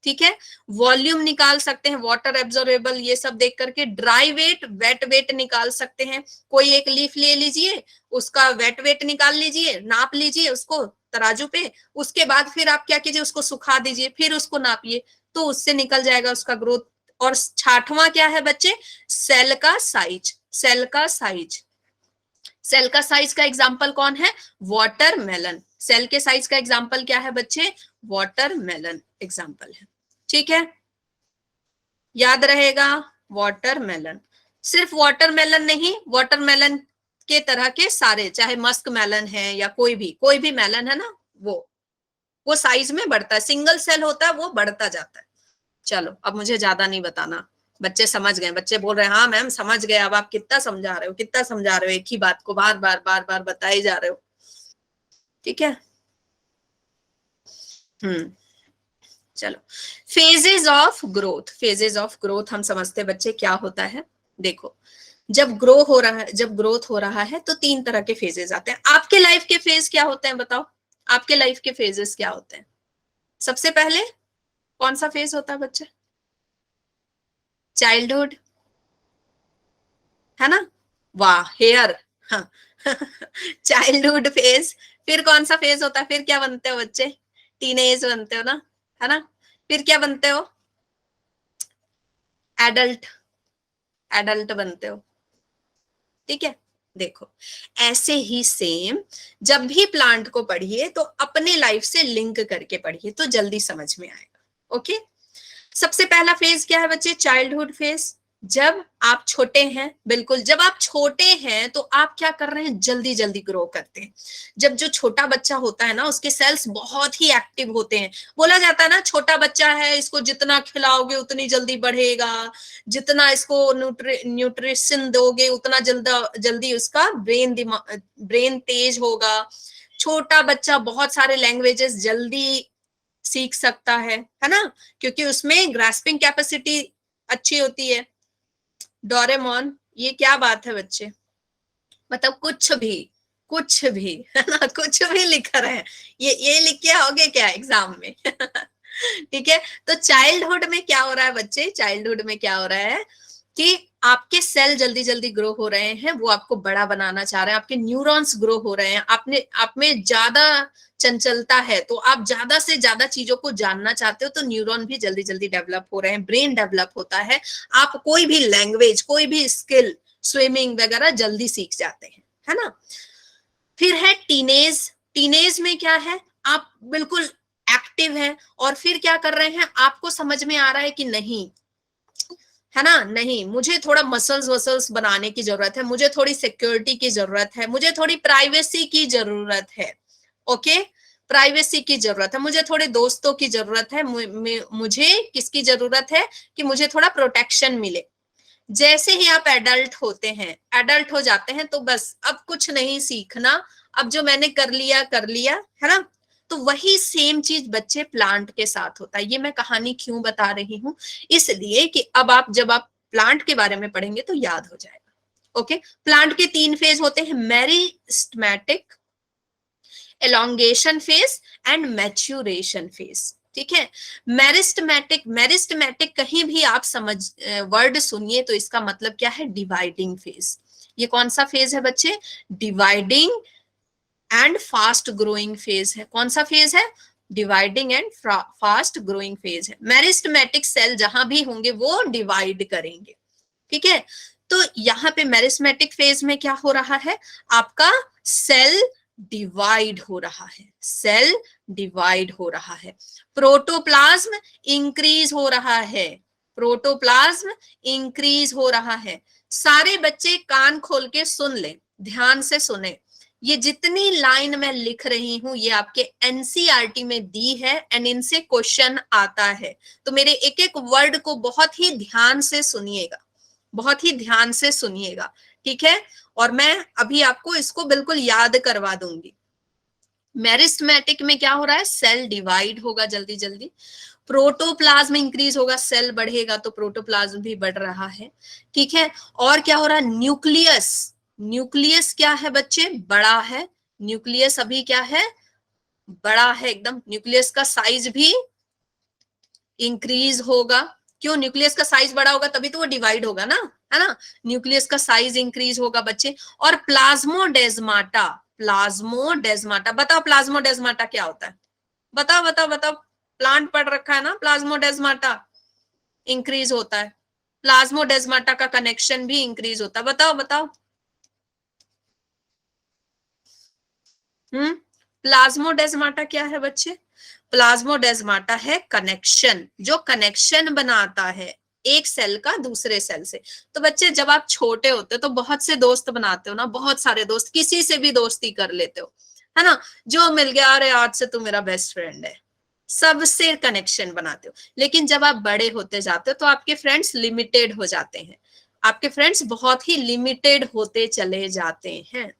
ठीक है। वॉल्यूम निकाल सकते हैं, वाटर एब्जॉर्बेबल, ये सब देख करके। ड्राई वेट, वेट वेट निकाल सकते हैं, कोई एक लीफ ले लीजिए, उसका वेट वेट निकाल लीजिए, नाप लीजिए उसको तराजू पे, उसके बाद फिर आप क्या कीजिए, उसको सुखा दीजिए, फिर उसको नापिए, तो उससे निकल जाएगा उसका ग्रोथ और 6वां क्या है बच्चे, सेल का साइज। सेल का साइज, सेल का साइज का एग्जाम्पल कौन है, वाटरमेलन। सेल के साइज का एग्जाम्पल क्या है बच्चे, वाटरमेलन एग्जाम्पल है। ठीक है, याद रहेगा, वाटरमेलन। सिर्फ वाटरमेलन नहीं, वाटरमेलन के तरह के सारे, चाहे मस्क मेलन है या कोई भी मेलन है ना, वो साइज में बढ़ता है, सिंगल सेल होता है, वो बढ़ता जाता है। चलो अब मुझे ज्यादा नहीं बताना, बच्चे समझ गए, बच्चे बोल रहे हैं हाँ मैम समझ गए। अब आप कितना समझा रहे हो, कितना समझा रहे हो, एक ही बात को बार बार बताए जा रहे हो। ठीक है, चलो, phases of growth. Phases of growth हम समझते हैं बच्चे क्या होता है। देखो, जब ग्रोथ हो रहा है तो 3 तरह के फेजेस आते हैं। आपके लाइफ के फेज क्या होते हैं बताओ, आपके लाइफ के फेजेस क्या होते हैं। सबसे पहले कौन सा फेज होता है बच्चे, चाइल्डहुड, है ना, वाह हेयर, हाँ चाइल्डहुड फेज। फिर कौन सा फेज होता है, फिर क्या बनते हो बच्चे, टीनेज बनते हो ना, है ना। फिर क्या बनते हो, एडल्ट, एडल्ट बनते हो। ठीक है, देखो ऐसे ही सेम जब भी प्लांट को पढ़िए तो अपने लाइफ से लिंक करके पढ़िए तो जल्दी समझ में आएगा। ओके, सबसे पहला फेज क्या है बच्चे, चाइल्डहुड फेज। जब आप छोटे हैं, बिल्कुल जब आप छोटे हैं तो आप क्या कर रहे हैं, जल्दी जल्दी ग्रो करते हैं। जब जो छोटा बच्चा होता है ना, उसके सेल्स बहुत ही एक्टिव होते हैं। बोला जाता है ना, छोटा बच्चा है, इसको जितना खिलाओगे उतनी जल्दी बढ़ेगा, जितना इसको न्यूट्रिशन दोगे उतना जल्दी उसका ब्रेन तेज होगा। छोटा बच्चा बहुत सारे लैंग्वेजेस जल्दी सीख सकता है ना, क्योंकि उसमें ग्रास्पिंग कैपेसिटी अच्छी होती है। डोरेमोन, ये क्या बात है बच्चे, मतलब कुछ भी है ना, कुछ भी लिख रहे हैं, ये लिख के आओगे क्या एग्जाम में ठीक है, तो चाइल्डहुड में क्या हो रहा है बच्चे, चाइल्डहुड में क्या हो रहा है कि आपके सेल जल्दी जल्दी ग्रो हो रहे हैं, वो आपको बड़ा बनाना चाह रहे हैं, आपके न्यूरॉन्स ग्रो हो रहे हैं, आप में ज्यादा चंचलता है तो आप ज्यादा से ज्यादा चीजों को जानना चाहते हो, तो न्यूरॉन भी जल्दी जल्दी डेवलप हो रहे हैं, ब्रेन डेवलप होता है, आप कोई भी लैंग्वेज, कोई भी स्किल, स्विमिंग वगैरह जल्दी सीख जाते हैं, है ना। फिर है टीनेज। टीनेज में क्या है, आप बिल्कुल एक्टिव हैं और फिर क्या कर रहे हैं, आपको समझ में आ रहा है कि नहीं, है ना, नहीं मुझे थोड़ा मसल्स वसल्स बनाने की जरूरत है, मुझे थोड़ी सिक्योरिटी की जरूरत है, मुझे थोड़ी प्राइवेसी की जरूरत है। ओके, प्राइवेसी की जरूरत है, मुझे थोड़े दोस्तों की जरूरत है, मुझे किसकी जरूरत है कि मुझे थोड़ा प्रोटेक्शन मिले। जैसे ही आप एडल्ट होते हैं, एडल्ट हो जाते हैं, तो बस अब कुछ नहीं सीखना, अब जो मैंने कर लिया है ना। तो वही सेम चीज बच्चे प्लांट के साथ होता है। ये मैं कहानी क्यों बता रही हूँ, इसलिए कि अब आप जब आप प्लांट के बारे में पढ़ेंगे तो याद हो जाएगा। ओके, प्लांट के 3 फेज होते हैं, meristematic, elongation phase and maturation phase. ठीक है, मेरिस्टेमेटिक, मेरिस्टेमेटिक कहीं भी आप समझ वर्ड सुनिए तो इसका मतलब क्या है, डिवाइडिंग फेज। ये कौन सा फेज है बच्चे, dividing and fast growing phase है। कौन सा फेज है, dividing and fast growing phase है। मेरिस्टेमेटिक सेल जहां भी होंगे वो डिवाइड करेंगे। ठीक है, तो यहाँ पे मेरिस्टेमेटिक फेज में क्या हो रहा है, आपका सेल डिवाइड हो रहा है, सेल डिवाइड हो रहा है, प्रोटोप्लाज्म इंक्रीज हो रहा है, प्रोटोप्लाज्म इंक्रीज हो रहा है। सारे बच्चे कान खोल के सुन ले, ध्यान से सुने, ये जितनी लाइन मैं लिख रही हूं ये आपके एनसीईआरटी में दी है एंड इनसे क्वेश्चन आता है, तो मेरे एक एक वर्ड को बहुत ही ध्यान से सुनिएगा, बहुत ही ध्यान से सुनिएगा। ठीक है, और मैं अभी आपको इसको बिल्कुल याद करवा दूंगी। मेरिस्टेमेटिक में क्या हो रहा है, सेल डिवाइड होगा जल्दी जल्दी, प्रोटोप्लाज्म इंक्रीज होगा, सेल बढ़ेगा तो प्रोटोप्लाज्म भी बढ़ रहा है। ठीक है, और क्या हो रहा है, न्यूक्लियस, न्यूक्लियस क्या है बच्चे, बड़ा है, न्यूक्लियस अभी क्या है, बड़ा है एकदम, न्यूक्लियस का साइज भी इंक्रीज होगा। क्यों, न्यूक्लियस का साइज बड़ा होगा तभी तो वो डिवाइड होगा ना, है ना, न्यूक्लियस का साइज इंक्रीज होगा बच्चे। और प्लाज्मोडेस्माटा, प्लाज्मोडेस्माटा, बताओ प्लाज्मोडेस्माटा क्या होता है, बताओ बताओ बताओ, प्लांट पढ़ रखा है ना प्लाज्मोडेस्माटा, इंक्रीज होता है, प्लाज्मोडेस्माटा का कनेक्शन भी इंक्रीज होता है। बताओ बताओ। प्लाज्मोडेस्माटा क्या है बच्चे? प्लाज्मोडेस्माटा है कनेक्शन, जो कनेक्शन बनाता है एक सेल का दूसरे सेल से। तो बच्चे जब आप छोटे होते हो तो बहुत से दोस्त बनाते हो ना, बहुत सारे दोस्त, किसी से भी दोस्ती कर लेते हो, है ना, जो मिल गया अरे आज से तू मेरा बेस्ट फ्रेंड है, सबसे कनेक्शन बनाते हो। लेकिन जब आप बड़े होते जाते हो तो आपके फ्रेंड्स लिमिटेड हो जाते हैं, आपके फ्रेंड्स बहुत ही लिमिटेड होते चले जाते हैं।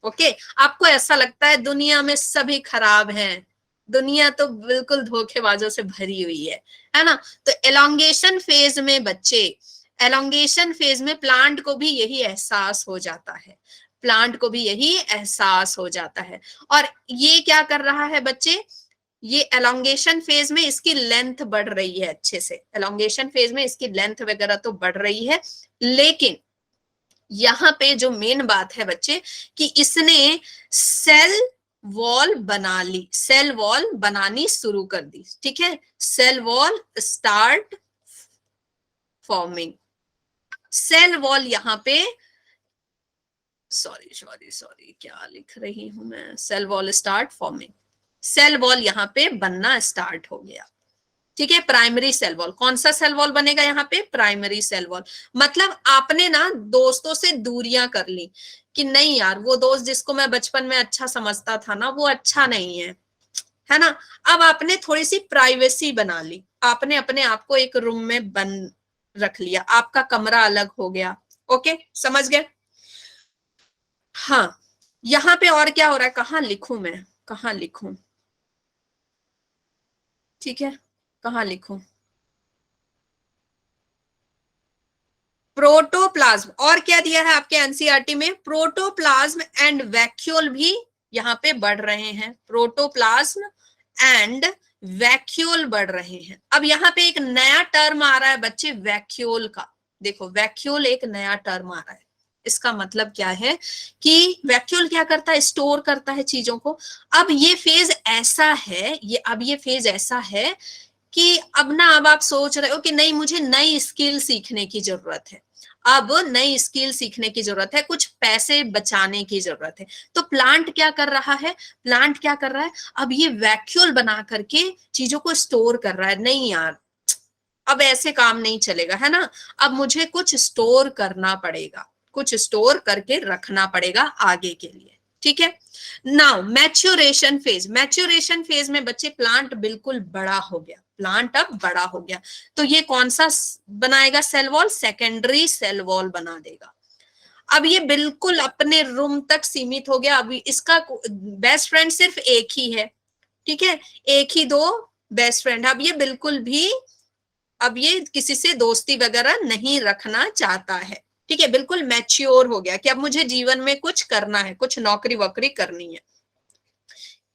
ओके, आपको ऐसा लगता है दुनिया में सभी खराब हैं, दुनिया तो बिल्कुल धोखेबाजों से भरी हुई है ना। तो एलोंगेशन फेज में बच्चे, एलोंगेशन फेज में प्लांट को भी यही एहसास हो जाता है, प्लांट को भी यही एहसास हो जाता है। और ये क्या कर रहा है बच्चे, ये एलोंगेशन फेज में इसकी लेंथ बढ़ रही है अच्छे से, एलोंगेशन फेज में इसकी लेंथ वगैरह तो बढ़ रही है, लेकिन यहां पे जो मेन बात है बच्चे कि इसने सेल वॉल बना ली, सेल वॉल बनानी शुरू कर दी, ठीक है, cell wall start forming, cell wall यहां पे, सॉरी सॉरी सॉरी क्या लिख रही हूं मैं, cell wall start forming, cell wall यहां पे बनना स्टार्ट हो गया, ठीक है। प्राइमरी सेल वॉल, कौन सा सेल वॉल बनेगा यहाँ पे, प्राइमरी सेल वॉल। मतलब आपने ना दोस्तों से दूरियां कर ली कि नहीं यार वो दोस्त जिसको मैं बचपन में अच्छा समझता था ना वो अच्छा नहीं है ना। अब आपने थोड़ी सी प्राइवेसी बना ली, आपने अपने आप को एक रूम में बंद रख लिया, आपका कमरा अलग हो गया। ओके, समझ गए। हाँ, यहाँ पे और क्या हो रहा है, कहाँ लिखूं मैं, कहाँ लिखूं, ठीक है, कहाँ लिखूं, प्रोटोप्लाज्म, और क्या दिया है आपके एनसीईआरटी में, प्रोटोप्लाज्म एंड वैक्यूल भी यहाँ पे बढ़ रहे हैं, प्रोटोप्लाज्म एंड वैक्यूल बढ़ रहे हैं। अब यहाँ पे एक नया टर्म आ रहा है बच्चे, वैक्यूल का, देखो वैक्यूल एक नया टर्म आ रहा है, इसका मतलब क्या है कि वैक्यूल क्या करता है, स्टोर करता है चीजों को। अब ये फेज ऐसा है, ये अब ये फेज ऐसा है कि अब ना, अब आप सोच रहे हो कि नहीं मुझे नई स्किल सीखने की जरूरत है, अब नई स्किल सीखने की जरूरत है, कुछ पैसे बचाने की जरूरत है। तो प्लांट क्या कर रहा है, प्लांट क्या कर रहा है, अब ये वैक्यूल बना करके चीजों को स्टोर कर रहा है, नहीं यार अब ऐसे काम नहीं चलेगा, है ना, अब मुझे कुछ स्टोर करना पड़ेगा, कुछ स्टोर करके रखना पड़ेगा आगे के लिए, ठीक है। Now maturation phase, maturation phase में बच्चे प्लांट बिल्कुल बड़ा हो गया, प्लांट अब बड़ा हो गया, तो ये कौन सा बनाएगा cell wall, secondary cell wall बना देगा। अब ये बिल्कुल अपने रूम तक सीमित हो गया, अभी इसका बेस्ट फ्रेंड सिर्फ एक ही है, ठीक है, एक ही दो बेस्ट फ्रेंड, अब ये बिल्कुल भी, अब ये किसी से दोस्ती वगैरह नहीं रखना चाहता है, ठीक है, बिल्कुल मैच्योर हो गया कि अब मुझे जीवन में कुछ करना है, कुछ नौकरी वोकरी करनी है।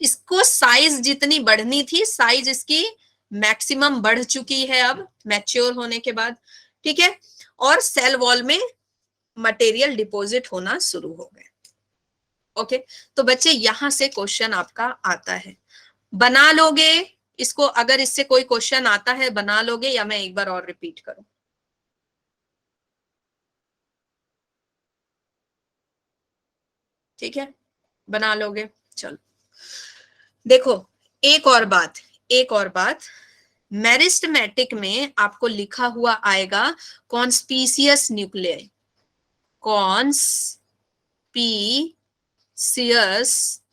इसको साइज जितनी बढ़नी थी, साइज इसकी मैक्सिमम बढ़ चुकी है अब मैच्योर होने के बाद, ठीक है, और सेल वॉल में मटेरियल डिपॉजिट होना शुरू हो गए। ओके, तो बच्चे यहां से क्वेश्चन आपका आता है, बना लोगे इसको, अगर इससे कोई क्वेश्चन आता है बना लोगे, या मैं एक बार और रिपीट करूं, ठीक है, बना लोगे, चलो। देखो एक और बात, एक और बात, मेरिस्टेमेटिक में आपको लिखा हुआ आएगा कॉन्स्पीसियस न्यूक्लियाई, कॉन्स्पीसियस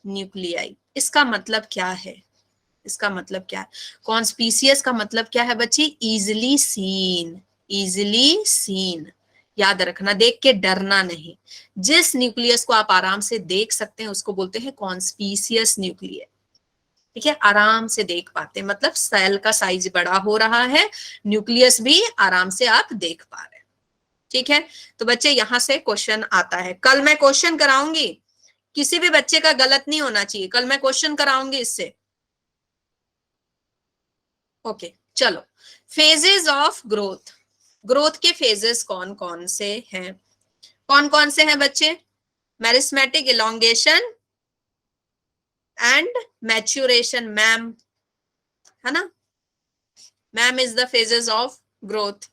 न्यूक्लियाई, इसका मतलब क्या है, इसका मतलब क्या है, कॉन्स्पीसियस का मतलब क्या है बच्ची, इजिली सीन, इजिली सीन, याद रखना, देख के डरना नहीं, जिस न्यूक्लियस को आप आराम से देख सकते हैं उसको बोलते हैं कॉन्स्पीसियस न्यूक्लियस, ठीक है, आराम से देख पाते हैं, मतलब सेल का साइज बड़ा हो रहा है, न्यूक्लियस भी आराम से आप देख पा रहे हैं, ठीक है। तो बच्चे यहां से क्वेश्चन आता है, कल मैं क्वेश्चन कराऊंगी, किसी भी बच्चे का गलत नहीं होना चाहिए, कल मैं क्वेश्चन कराऊंगी इससे। ओके, चलो, फेजेस ऑफ ग्रोथ, ग्रोथ के फेजेस कौन कौन से हैं, कौन कौन से हैं बच्चे, meristematic, elongation and maturation, ma'am, है ना, ma'am is the phases of growth,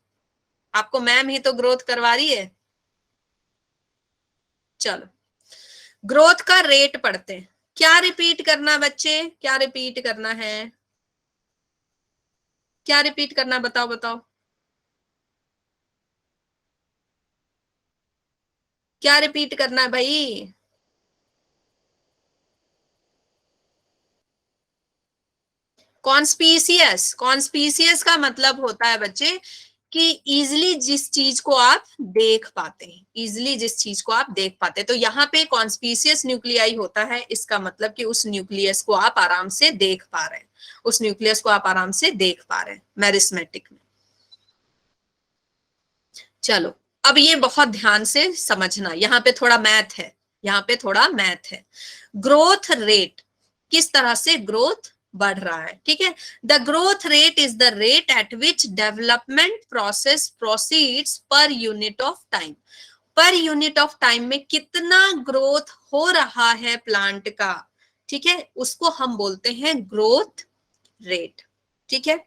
आपको मैम ही तो ग्रोथ करवा रही है। चलो ग्रोथ का रेट पढ़ते हैं। क्या रिपीट करना बच्चे, क्या रिपीट करना है, क्या रिपीट करना, बताओ बताओ, क्या रिपीट करना है भाई। कॉन्स्पीसियस, कॉन्स्पीसियस का मतलब होता है बच्चे कि इजिली जिस चीज को आप देख पाते हैं, इजिली जिस चीज को आप देख पाते हैं। तो यहाँ पे कॉन्स्पीसियस न्यूक्लियाई होता है, इसका मतलब कि उस न्यूक्लियस को आप आराम से देख पा रहे हैं, उस न्यूक्लियस को आप आराम से देख पा रहे हैं मेरिस्मेटिक में। चलो अब ये बहुत ध्यान से समझना, यहाँ पे थोड़ा मैथ है, यहाँ पे थोड़ा मैथ है। ग्रोथ रेट, किस तरह से ग्रोथ बढ़ रहा है, ठीक है। The growth rate is the rate at which development process proceeds per unit of time. Per unit of time में कितना ग्रोथ हो रहा है प्लांट का, ठीक है, उसको हम बोलते हैं ग्रोथ रेट, ठीक है।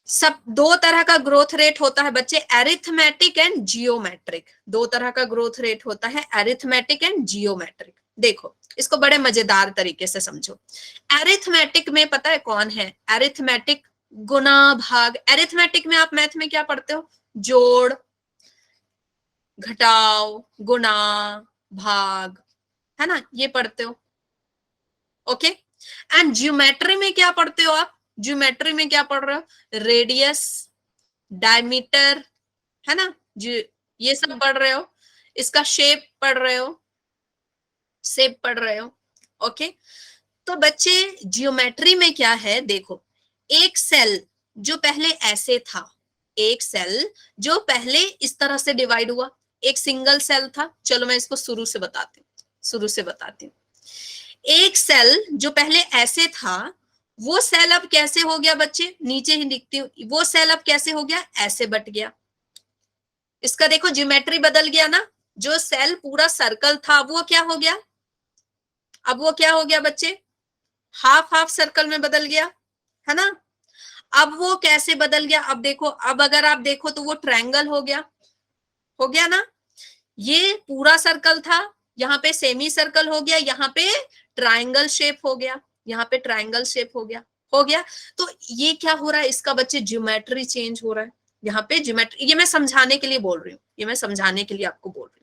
सब दो तरह का ग्रोथ रेट होता है बच्चे, एरिथमेटिक एंड जियोमेट्रिक। दो तरह का ग्रोथ रेट होता है, एरिथमेटिक एंड जियोमेट्रिक। देखो इसको बड़े मजेदार तरीके से समझो। एरिथमेटिक में पता है कौन है, एरिथमेटिक गुना भाग। एरिथमेटिक में आप मैथ में क्या पढ़ते हो, जोड़ घटाव गुना भाग, है ना, ये पढ़ते हो, ओके। एंड ज्योमेट्री में क्या पढ़ते हो आप, ज्योमेट्री में क्या पढ़ रहे हो, रेडियस डायमीटर, है ना, जो ये सब पढ़ रहे हो, इसका शेप पढ़ रहे हो, शेप पढ़ रहे हो, ओके। तो बच्चे ज्योमेट्री में क्या है, देखो एक सेल जो पहले ऐसे था, एक सेल जो पहले इस तरह से डिवाइड हुआ, एक सिंगल सेल था। चलो मैं इसको शुरू से बताती हूँ, शुरू से बताती हूँ। एक सेल जो पहले ऐसे था, वो सेल अब कैसे हो गया बच्चे, नीचे ही लिखती हूँ, वो सेल अब कैसे हो गया, ऐसे बट गया। इसका देखो ज्योमेट्री बदल गया ना, जो सेल पूरा सर्कल था वो क्या हो गया, अब वो क्या हो गया बच्चे, हाफ हाफ सर्कल में बदल गया, है ना। अब वो कैसे बदल गया, अब देखो, अब अगर आप देखो तो वो ट्रायंगल हो गया ना। ये पूरा सर्कल था, यहाँ पे सेमी सर्कल हो गया, यहाँ पे ट्रायंगल शेप हो गया, यहाँ पे ट्रायंगल शेप हो गया। तो ये क्या हो रहा है, इसका बच्चे ज्योमेट्री चेंज हो रहा है, यहाँ पे ज्योमेट्री। ये मैं समझाने के लिए बोल रही हूँ, ये मैं समझाने के लिए आपको बोल रही हूँ,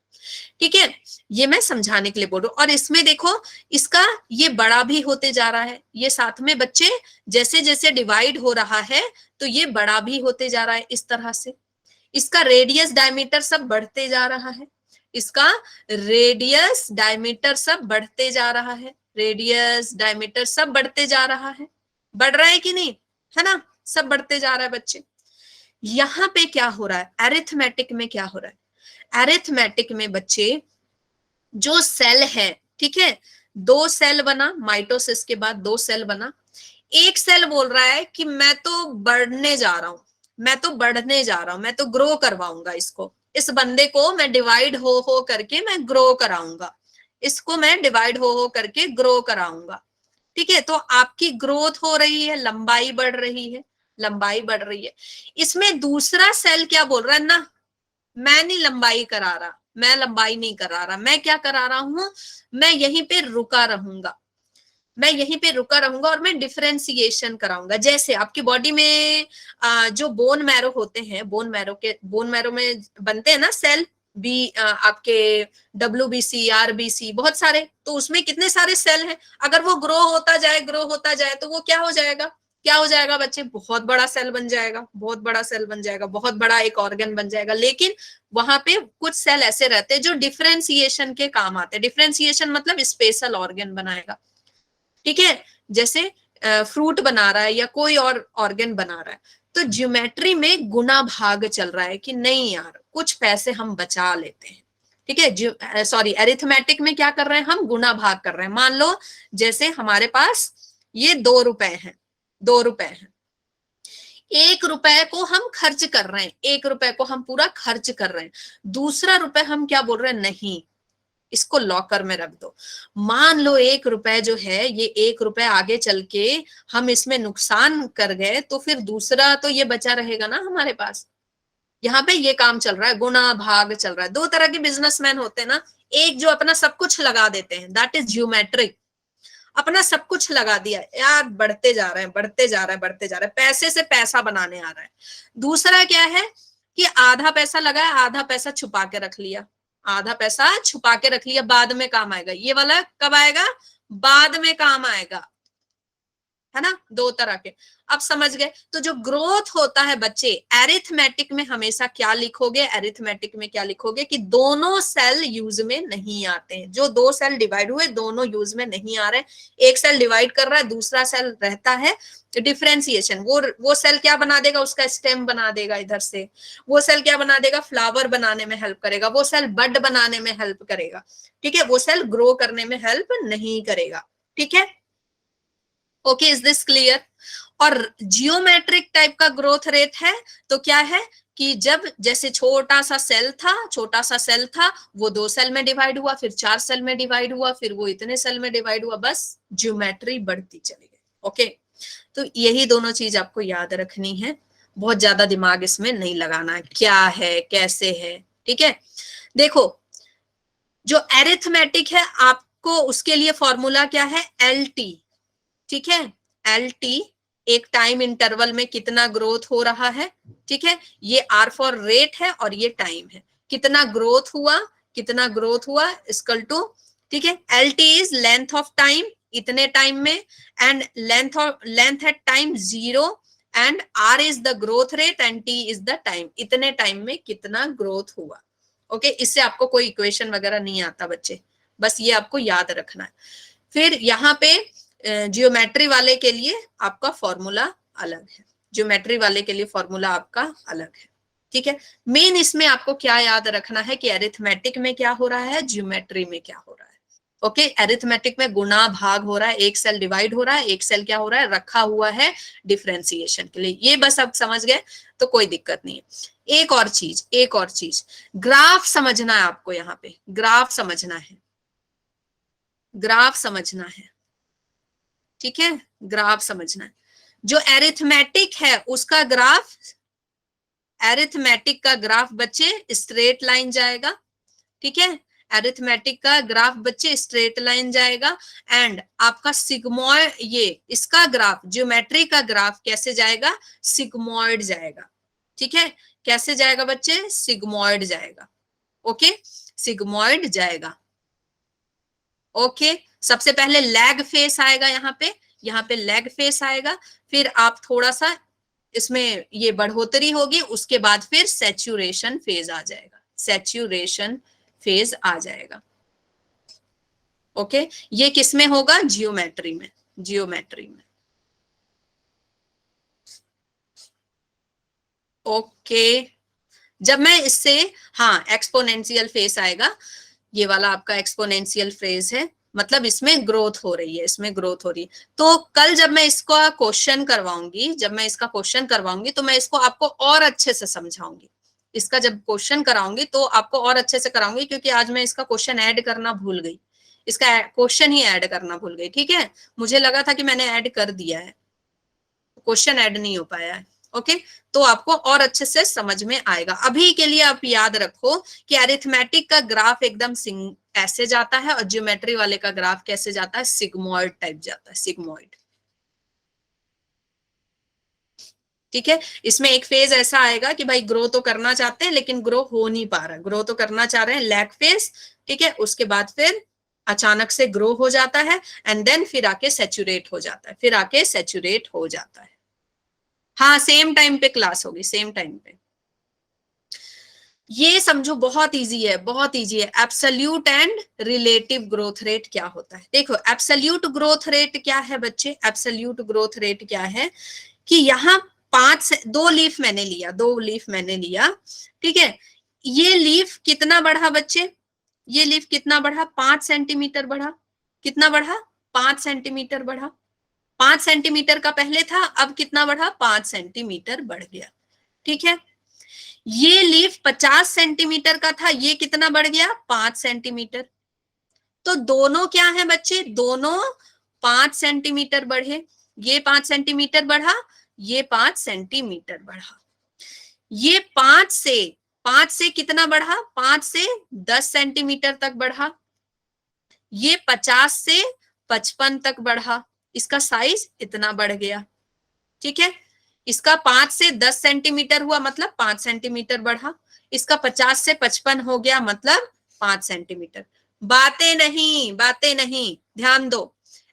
ठीक है, ये मैं समझाने के लिए बोल रही हूँ। और इसमें देखो इसका ये बड़ा भी होते जा रहा है, ये साथ में बच्चे जैसे जैसे डिवाइड हो रहा है तो ये बड़ा भी होते जा रहा है इस तरह से। इसका रेडियस डायमीटर सब बढ़ते जा रहा है, इसका रेडियस डायमीटर सब बढ़ते जा रहा है, रेडियस डायमीटर सब बढ़ते जा रहा है, बढ़ रहा है कि नहीं, है ना, सब बढ़ते जा रहा है बच्चे। यहां पे क्या हो रहा है, एरिथमेटिक में क्या हो रहा है, एरिथमेटिक में बच्चे जो सेल है, ठीक है, दो सेल बना, माइटोसिस के बाद दो सेल बना। एक सेल बोल रहा है कि मैं तो बढ़ने जा रहा हूं, मैं तो बढ़ने जा रहा हूं, मैं तो ग्रो करवाऊंगा इसको, इस बंदे को मैं डिवाइड हो करके मैं ग्रो कराऊंगा, इसको मैं डिवाइड हो करके ग्रो कराऊंगा, ठीक है। तो आपकी ग्रोथ हो रही है, लंबाई बढ़ रही है, लंबाई बढ़ रही है। इसमें दूसरा सेल क्या बोल रहा है ना, मैं नहीं लंबाई करा रहा, मैं लंबाई नहीं करा रहा, मैं क्या करा रहा हूं, मैं यहीं पे रुका रहूंगा, मैं यहीं पे रुका रहूंगा और मैं डिफरेंशिएशन कराऊंगा। जैसे आपकी बॉडी में जो बोन मैरो होते हैं, बोन मैरो में बनते हैं ना सेल, आपके WBC RBC बहुत सारे, तो उसमें कितने सारे सेल हैं। अगर वो ग्रो होता जाए तो वो क्या हो जाएगा, क्या हो जाएगा बच्चे, बहुत बड़ा सेल बन जाएगा, बहुत बड़ा सेल बन जाएगा, बहुत बड़ा एक ऑर्गन बन जाएगा। लेकिन वहां पे कुछ सेल ऐसे रहते हैं जो डिफरेंशिएशन के काम आते हैं, डिफरेंशिएशन मतलब स्पेशल ऑर्गन बनाएगा, ठीक है, जैसे फ्रूट बना रहा है या कोई और ऑर्गन बना रहा है। तो ज्योमेट्री में गुना भाग चल रहा है कि नहीं यार कुछ पैसे हम बचा लेते हैं, ठीक है। सॉरी, अरिथमेटिक में क्या कर रहे हैं, हम गुना भाग कर रहे हैं। मान लो जैसे हमारे पास ये 2 रुपए हैं, 2 रुपए हैं, 1 रुपए को हम खर्च कर रहे हैं, 1 रुपए को हम पूरा खर्च कर रहे हैं, दूसरा रुपए हम क्या बोल रहे हैं, नहीं इसको लॉकर में रख दो। मान लो 1 रुपए जो है, ये 1 रुपए आगे चल के हम इसमें नुकसान कर गए, तो फिर दूसरा तो ये बचा रहेगा ना हमारे पास। यहाँ पे ये काम चल रहा है, गुणा भाग चल रहा है। दो तरह के बिजनेसमैन होते हैं ना, एक जो अपना सब कुछ लगा देते हैं, दैट इज ज्योमेट्रिक, अपना सब कुछ लगा दिया यार, बढ़ते जा रहे हैं, बढ़ते जा रहे हैं, बढ़ते जा रहे हैं, पैसे से पैसा बनाने आ रहा है। दूसरा क्या है कि आधा पैसा लगाया, आधा पैसा छुपा के रख लिया, आधा पैसा छुपा के रख लिया, बाद में काम आएगा। ये वाला कब आएगा? बाद में काम आएगा, है ना। दो तरह के, अब समझ गए। तो जो ग्रोथ होता है बच्चे, एरिथमेटिक में हमेशा क्या लिखोगे, एरिथमेटिक में क्या लिखोगे कि दोनों सेल यूज में नहीं आते हैं। जो दो सेल डिवाइड हुए, दोनों यूज में नहीं आ रहे, एक सेल डिवाइड कर रहा है, दूसरा सेल रहता है डिफरेंशिएशन। वो सेल क्या बना देगा, उसका स्टेम बना देगा इधर से, वो सेल क्या बना देगा, फ्लावर बनाने में हेल्प करेगा, वो सेल बड बनाने में हेल्प करेगा, ठीक है, वो सेल ग्रो करने में हेल्प नहीं करेगा, ठीक है। Okay, is this clear? और जियोमेट्रिक टाइप का ग्रोथ रेट है तो क्या है कि जब जैसे छोटा सा सेल था, वो 2 सेल में डिवाइड हुआ, फिर 4 सेल में डिवाइड हुआ, फिर वो इतने सेल में डिवाइड हुआ, बस ज्योमेट्री बढ़ती चली गई। ओके, तो यही दोनों चीज आपको याद रखनी है, बहुत ज्यादा दिमाग इसमें नहीं लगाना है, क्या है कैसे है, ठीक है। देखो, जो एरिथमेटिक है आपको उसके लिए फॉर्मूला क्या है, LT, ठीक है। LT एक टाइम इंटरवल में कितना ग्रोथ हो रहा है, ठीक है, ये R फॉर रेट है और ये टाइम है, कितना ग्रोथ हुआ, कितना ग्रोथ हुआ इक्वल टू, ठीक है। LT is length of time, इतने टाइम में, and length at time 0, and R is the growth rate and T is the time, इतने टाइम में कितना ग्रोथ हुआ। ओके, इससे आपको कोई इक्वेशन वगैरह नहीं आता बच्चे, बस ये आपको याद रखना है। फिर यहाँ पे जियोमेट्री वाले के लिए आपका फॉर्मूला अलग है, जियोमेट्री वाले के लिए फॉर्मूला आपका अलग है, ठीक है। मेन इसमें आपको क्या याद रखना है कि अरिथमेटिक में क्या हो रहा है, जियोमेट्री में क्या हो रहा है। ओके, अरिथमेटिक में गुणा भाग हो रहा है, एक सेल डिवाइड हो रहा है, एक सेल क्या हो रहा है, रखा हुआ है डिफरेंशिएशन के लिए। ये बस अब समझ गए तो कोई दिक्कत नहीं है। एक और चीज, ग्राफ समझना है आपको, यहाँ पे ग्राफ समझना है, ग्राफ समझना है, ठीक है, ग्राफ समझना है। जो एरिथमेटिक है उसका ग्राफ, एरिथमेटिक का ग्राफ बच्चे स्ट्रेट लाइन जाएगा, ठीक है, एरिथमेटिक का ग्राफ बच्चे स्ट्रेट लाइन जाएगा, एंड आपका सिग्मॉइड, ये इसका ग्राफ, ज्योमेट्री का ग्राफ कैसे जाएगा, सिग्मॉइड जाएगा, ठीक है, कैसे जाएगा बच्चे, सिग्मॉइड जाएगा। ओके, सिग्मॉइड जाएगा। ओके, सबसे पहले लैग फेस आएगा, यहाँ पे लैग फेस आएगा, फिर आप थोड़ा सा इसमें ये बढ़ोतरी होगी, उसके बाद फिर सैचुरेशन फेज आ जाएगा, सैचुरेशन फेज आ जाएगा। ओके, ये किसमें होगा, जियोमेट्री में, जियोमेट्री में। ओके, जब मैं इससे, हाँ, एक्सपोनेंशियल फेस आएगा, ये वाला आपका एक्सपोनेंशियल फेज है, मतलब इसमें ग्रोथ हो रही है, इसमें ग्रोथ हो रही है। तो कल जब मैं इसका क्वेश्चन करवाऊंगी, जब मैं इसका क्वेश्चन करवाऊंगी तो मैं इसको आपको और अच्छे से समझाऊंगी, इसका जब क्वेश्चन कराऊंगी तो आपको और अच्छे से कराऊंगी, क्योंकि आज मैं इसका क्वेश्चन ऐड करना भूल गई, इसका क्वेश्चन ही ऐड करना भूल गई, ठीक है। मुझे लगा था कि मैंने ऐड कर दिया है, क्वेश्चन ऐड नहीं हो पाया है। ओके, तो आपको और अच्छे से समझ में आएगा। अभी के लिए आप याद रखो कि अरिथमेटिक का ग्राफ एकदम ऐसे जाता है और ज्योमेट्री वाले का ग्राफ कैसे जाता है, सिग्मॉइड टाइप जाता है, सिग्मॉइड, ठीक है। इसमें एक फेज ऐसा आएगा कि भाई ग्रो तो करना चाहते हैं लेकिन ग्रो हो नहीं पा रहा, ग्रो तो करना चाह रहे हैं, लैग फेज, ठीक है, उसके बाद फिर अचानक से ग्रो हो जाता है, एंड देन फिर आके सैचुरेट हो जाता है, फिर आके सैचुरेट हो जाता है। हाँ, सेम टाइम पे क्लास होगी, सेम टाइम पे। ये समझो बहुत इजी है, बहुत इजी है। Absolute and relative growth rate क्या होता है, देखो एब्सोल्यूट ग्रोथ रेट क्या है बच्चे, एब्सोल्यूट ग्रोथ रेट क्या है कि यहाँ 2 लीफ मैंने लिया, 2 लीफ मैंने लिया, ठीक है, ये लीफ कितना बढ़ा बच्चे, ये लीफ कितना बढ़ा, 5 सेंटीमीटर बढ़ा, कितना बढ़ा, 5 सेंटीमीटर बढ़ा, 5 सेंटीमीटर का पहले था, अब कितना बढ़ा, 5 सेंटीमीटर बढ़ गया, ठीक है। ये लीफ 50 सेंटीमीटर का था, ये कितना बढ़ गया, 5 सेंटीमीटर, तो दोनों क्या है बच्चे, दोनों 5 सेंटीमीटर बढ़े, ये 5 सेंटीमीटर बढ़ा, ये 5 सेंटीमीटर बढ़ा। ये 5 से कितना बढ़ा, 5 से 10 सेंटीमीटर तक बढ़ा। ये 50 से 55 तक बढ़ा, इसका साइज इतना बढ़ गया। ठीक है, इसका 5 से 10 सेंटीमीटर हुआ मतलब 5 सेंटीमीटर बढ़ा, इसका 50 से 55 हो गया मतलब 5 सेंटीमीटर। बातें नहीं, बातें नहीं, ध्यान दो।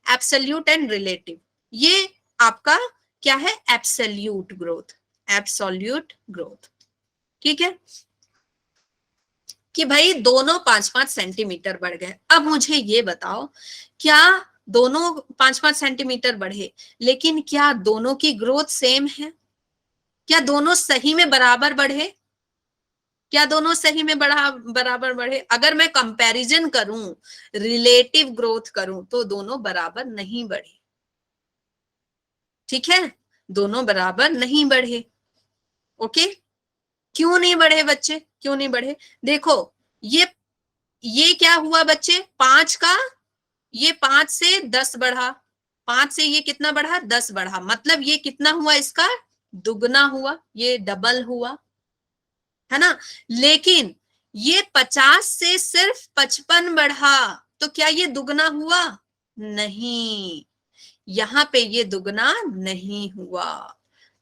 एब्सोल्यूट एंड रिलेटिव, ये आपका क्या है, एब्सोल्यूट ग्रोथ, एब्सोल्यूट ग्रोथ। ठीक है, कि भाई दोनों 5-5 सेंटीमीटर बढ़ गए। अब मुझे ये बताओ, क्या दोनों 5-5 सेंटीमीटर बढ़े, लेकिन क्या दोनों की ग्रोथ सेम है? क्या दोनों सही में बराबर बढ़े? क्या दोनों सही में बराबर बढ़े? अगर मैं कंपैरिजन करूं, रिलेटिव ग्रोथ करूं, तो दोनों बराबर नहीं बढ़े। ठीक है, दोनों बराबर नहीं बढ़े। ओके, क्यों नहीं बढ़े बच्चे, क्यों नहीं बढ़े? देखो, ये क्या हुआ बच्चे, 5 का, ये 5 से 10 बढ़ा, 5 से ये कितना बढ़ा, 10 बढ़ा, मतलब ये कितना हुआ, इसका दुगना हुआ, ये डबल हुआ, है ना। लेकिन ये 50 से सिर्फ 55 बढ़ा, तो क्या ये दुगना हुआ? नहीं, यहां पे ये दुगना नहीं हुआ,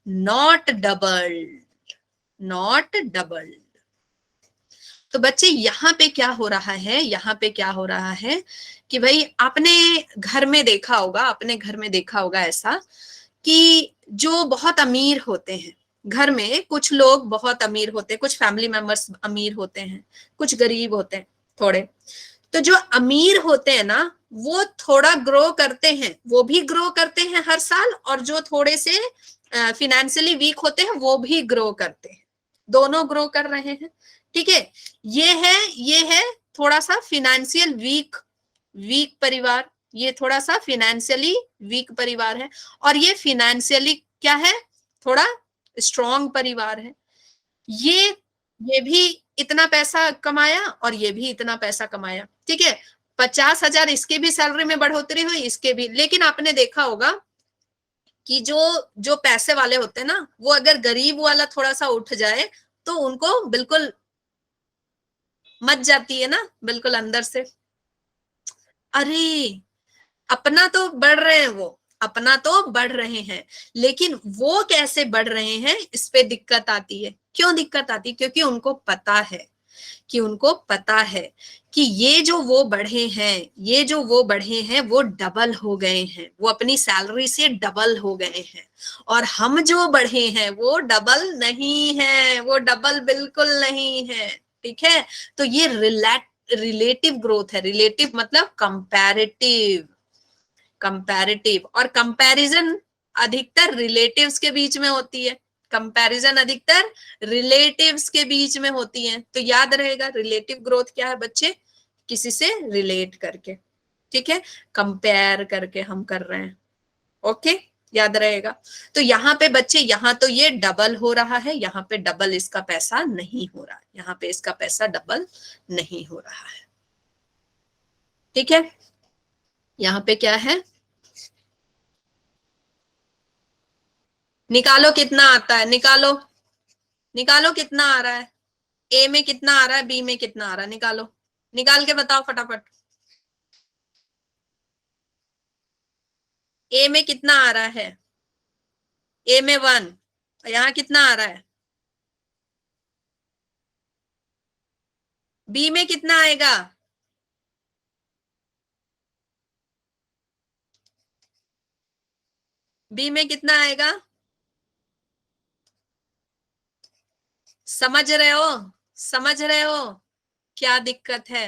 नॉट डबल, नॉट डबल। तो बच्चे यहाँ पे क्या हो रहा है, यहाँ पे क्या हो रहा है कि भाई आपने घर में देखा होगा, अपने घर में देखा होगा ऐसा कि जो बहुत अमीर होते हैं, घर में कुछ लोग बहुत अमीर होते हैं, कुछ फैमिली मेंबर्स अमीर होते हैं, कुछ गरीब होते हैं थोड़े। तो जो अमीर होते हैं ना, वो थोड़ा ग्रो करते हैं, वो भी ग्रो करते हैं हर साल, और जो थोड़े से फिनेंशियली वीक होते हैं वो भी ग्रो करते हैं, दोनों ग्रो कर रहे हैं। ठीक है, ये है थोड़ा सा फिनेंशियल वीक, वीक परिवार, ये थोड़ा सा फिनेंशियली वीक परिवार है, और ये फिनेंशियली क्या है, थोड़ा स्ट्रॉन्ग परिवार है। ये भी इतना पैसा कमाया और ये भी इतना पैसा कमाया। ठीक है, 50,000 इसके भी सैलरी में बढ़ोतरी हुई, इसके भी। लेकिन आपने देखा होगा कि जो जो पैसे वाले होते हैं ना, वो अगर गरीब वाला थोड़ा सा उठ जाए तो उनको बिल्कुल मच जाती है ना, बिल्कुल अंदर से, अरे अपना तो बढ़ रहे हैं, वो अपना तो बढ़ रहे हैं, लेकिन वो कैसे बढ़ रहे हैं, इस पे दिक्कत आती है। क्यों दिक्कत आती है? क्योंकि उनको पता है, कि उनको पता है कि ये जो वो बढ़े हैं, ये जो वो बढ़े हैं वो डबल हो गए हैं, वो अपनी सैलरी से डबल हो गए हैं, और हम जो बढ़े हैं वो डबल नहीं है, वो डबल बिल्कुल नहीं है। ठीक है, तो ये रिलेटिव ग्रोथ है। रिलेटिव मतलब कंपैरेटिव, कंपैरेटिव, और कंपैरिजन अधिकतर रिलेटिव्स के बीच में होती है, कंपैरिजन अधिकतर रिलेटिव्स के बीच में होती है। तो याद रहेगा, रिलेटिव ग्रोथ क्या है बच्चे, किसी से रिलेट करके, ठीक है, कंपेयर करके हम कर रहे हैं। ओके, याद रहेगा। तो यहाँ पे बच्चे, यहाँ तो ये डबल हो रहा है, यहाँ पे डबल इसका पैसा नहीं हो रहा है, यहाँ पे इसका पैसा डबल नहीं हो रहा है। ठीक है, यहाँ पे क्या है, निकालो कितना आता है, निकालो, निकालो कितना आ रहा है, ए में कितना आ रहा है, बी में कितना आ रहा है, निकालो, निकाल के बताओ फटाफट। ए में कितना आ रहा है, ए में 1, यहाँ कितना आ रहा है, बी में कितना आएगा, बी में कितना आएगा, समझ रहे हो, समझ रहे हो क्या दिक्कत है,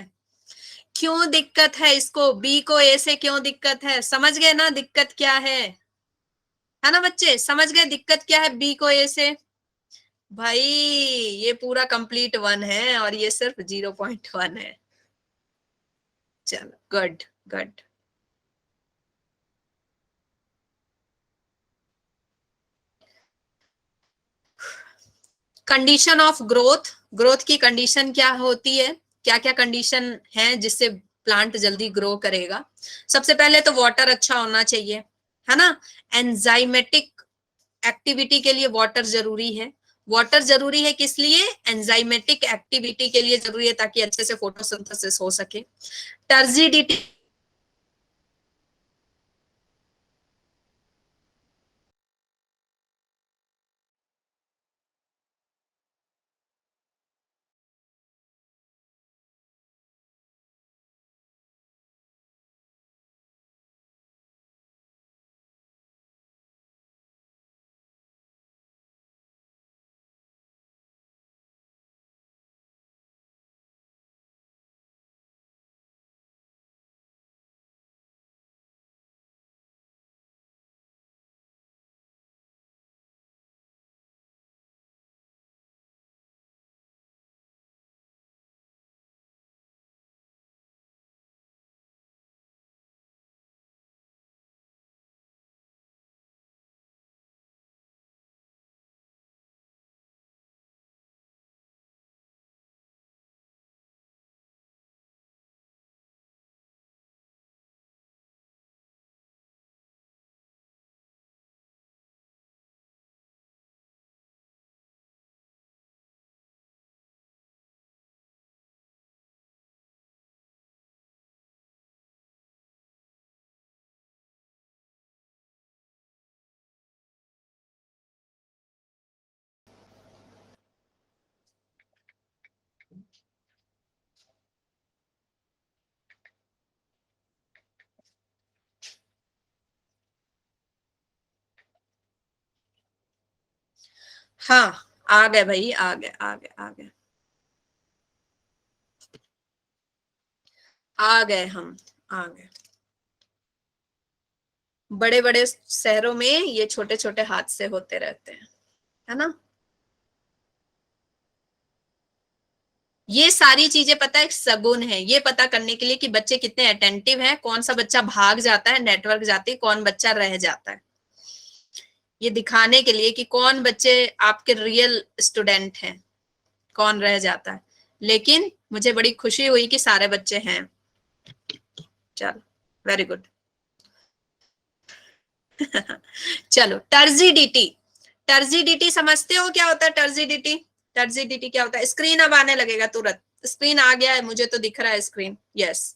क्यों दिक्कत है, इसको बी को ए से क्यों दिक्कत है, समझ गए ना दिक्कत क्या है ना बच्चे, समझ गए दिक्कत क्या है बी को ए से। भाई ये पूरा कंप्लीट 1 है और ये सिर्फ 0.1 है। चलो, good good. Condition of growth, growth की कंडीशन क्या होती है, क्या क्या कंडीशन है जिससे प्लांट जल्दी ग्रो करेगा? सबसे पहले तो वाटर अच्छा होना चाहिए, है ना। एंजाइमेटिक एक्टिविटी के लिए वाटर जरूरी है। वाटर जरूरी है किस लिए? एंजाइमेटिक एक्टिविटी के लिए जरूरी है, ताकि अच्छे से फोटोसिंथेसिस हो सके। टर्जिडिटी हाँ, आ गए भाई, आ गए आ गए आ गए आ गए हम आ गए। बड़े बड़े शहरों में ये छोटे छोटे हादसे होते रहते हैं, है ना। ये सारी चीजें पता है एक सगुन है, ये पता करने के लिए कि बच्चे कितने अटेंटिव हैं, कौन सा बच्चा भाग जाता है नेटवर्क जाते, कौन बच्चा रह जाता है। ये दिखाने के लिए कि कौन बच्चे आपके रियल स्टूडेंट हैं, कौन रह जाता है। लेकिन मुझे बड़ी खुशी हुई कि सारे बच्चे हैं। चलो, वेरी गुड। चलो, टर्जिडिटी। टर्जिडिटी समझते हो क्या होता है? टर्जिडिटी, टर्जिडिटी क्या होता है? स्क्रीन अब आने लगेगा तुरंत। स्क्रीन आ गया है, मुझे तो दिख रहा है स्क्रीन। यस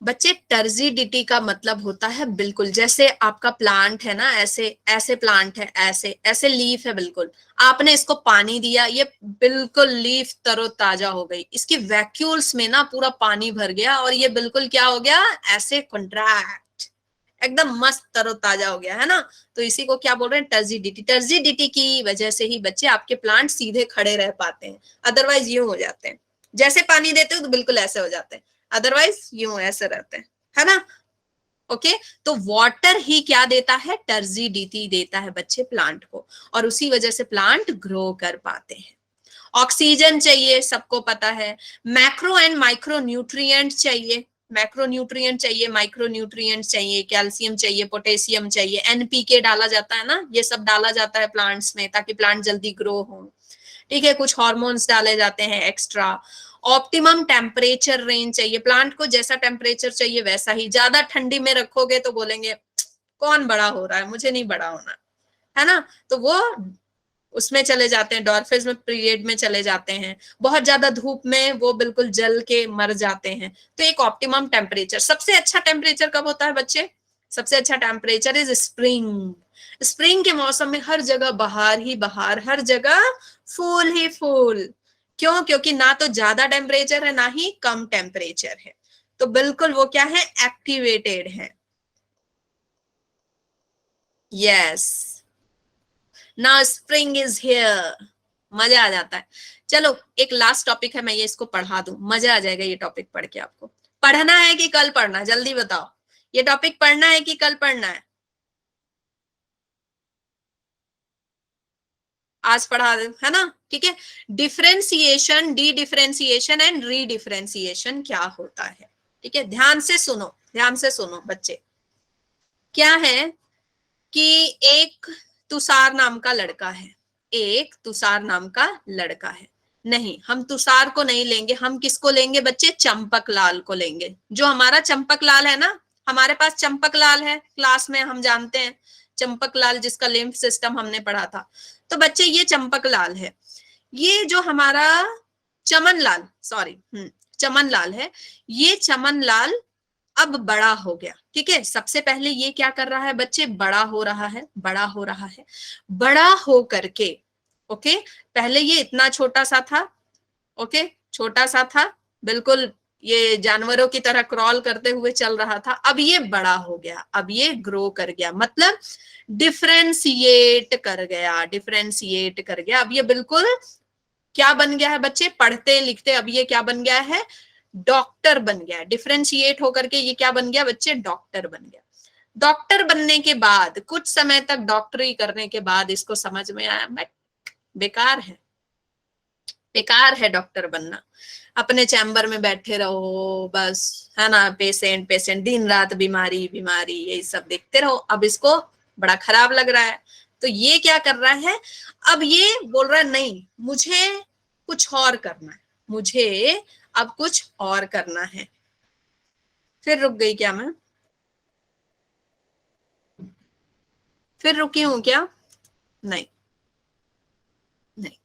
बच्चे, टर्जिडिटी का मतलब होता है बिल्कुल जैसे आपका प्लांट है ना, ऐसे ऐसे प्लांट है, ऐसे ऐसे लीफ है, बिल्कुल आपने इसको पानी दिया, ये बिल्कुल लीफ तरोताजा हो गई, इसकी वैक्यूल्स में ना पूरा पानी भर गया और ये बिल्कुल क्या हो गया, ऐसे कॉन्ट्रैक्ट, एकदम मस्त तरोताजा हो गया, है ना। तो इसी को क्या बोल रहे हैं? टर्जिडिटी। टर्जिडिटी की वजह से ही बच्चे आपके प्लांट सीधे खड़े रह पाते हैं, अदरवाइज यूं हो जाते हैं। जैसे पानी देते हो तो बिल्कुल ऐसे हो जाते हैं, अदरवाइज यूं ऐसे रहते हैं, है ना। ओके, तो वाटर ही क्या देता है? टर्जिडिटी देता है बच्चे प्लांट को, और उसी वजह से प्लांट ग्रो कर पाते हैं। ऑक्सीजन चाहिए, सबको पता है। मैक्रो एंड माइक्रो न्यूट्रिएंट चाहिए, मैक्रो न्यूट्रिएंट चाहिए, माइक्रो न्यूट्रिएंट चाहिए, कैल्शियम चाहिए, पोटेशियम चाहिए, एनपीके डाला जाता है ना, ये सब डाला जाता है प्लांट्स में ताकि प्लांट जल्दी ग्रो हो। ठीक है, कुछ हार्मोन्स डाले जाते हैं एक्स्ट्रा। ऑप्टिमम टेम्परेचर रेंज चाहिए, प्लांट को जैसा टेम्परेचर चाहिए वैसा ही। ज्यादा ठंडी में रखोगे तो बोलेंगे कौन बड़ा हो रहा है, मुझे नहीं बड़ा होना, है ना। तो वो उसमें चले जाते हैं, डॉर्फेज में पीरियड में चले जाते हैं। बहुत ज्यादा धूप में वो बिल्कुल जल के मर जाते हैं। तो एक ऑप्टिमम टेम्परेचर, सबसे अच्छा टेम्परेचर कब होता है बच्चे? सबसे अच्छा टेम्परेचर इज स्प्रिंग। स्प्रिंग के मौसम में हर जगह बहार ही बहार, हर जगह फूल ही फूल। क्यों? क्योंकि ना तो ज्यादा टेम्परेचर है ना ही कम टेम्परेचर है, तो बिल्कुल वो क्या है, एक्टिवेटेड है। Yes, now spring is here, मजा आ जाता है। चलो, एक लास्ट टॉपिक है, मैं ये इसको पढ़ा दूं, मजा आ जाएगा ये टॉपिक पढ़ के। आपको पढ़ना है कि कल पढ़ना है, जल्दी बताओ। ये टॉपिक पढ़ना है कि कल पढ़ना है? आज पढ़ा दे, है ना। ठीक है, differentiation, D differentiation and re differentiation क्या होता है? ठीक है, ध्यान से सुनो, ध्यान से सुनो बच्चे। क्या है कि एक तुषार नाम का लड़का है, एक तुषार नाम का लड़का है। नहीं, हम तुषार को नहीं लेंगे, हम किसको लेंगे बच्चे, चंपक लाल को लेंगे। जो हमारा चंपक लाल है ना, हमारे पास चंपक लाल है क्लास में, हम जानते हैं चंपक लाल, जिसका लिम्फ सिस्टम हमने पढ़ा था। तो बच्चे ये चंपक लाल है। ये जो हमारा चमन लाल, सॉरी चमन लाल है, ये चमन लाल अब बड़ा हो गया। ठीक है, सबसे पहले ये क्या कर रहा है बच्चे, बड़ा हो रहा है, बड़ा हो रहा है। बड़ा हो करके, ओके, पहले ये इतना छोटा सा था, ओके, छोटा सा था बिल्कुल, ये जानवरों की तरह क्रॉल करते हुए चल रहा था। अब ये बड़ा हो गया, अब ये ग्रो कर गया, मतलब डिफरेंशिएट कर गया, डिफरेंशिएट कर गया। अब ये बिल्कुल क्या बन गया है बच्चे, पढ़ते लिखते अब ये क्या बन गया है, डॉक्टर बन गया। डिफरेंशिएट होकर के ये क्या बन गया बच्चे, डॉक्टर बन गया। डॉक्टर बनने के बाद कुछ समय तक डॉक्टरी करने के बाद इसको समझ में आया बेकार है, बेकार है डॉक्टर बनना, अपने चैम्बर में बैठे रहो बस, है ना, पेशेंट पेशेंट, दिन रात बीमारी बीमारी, यही सब देखते रहो। अब इसको बड़ा खराब लग रहा है, तो ये क्या कर रहा है, अब ये बोल रहा है नहीं, मुझे कुछ और करना है, मुझे अब कुछ और करना है। फिर रुक गई क्या मैं, फिर रुकी हूं क्या, नहीं नहीं,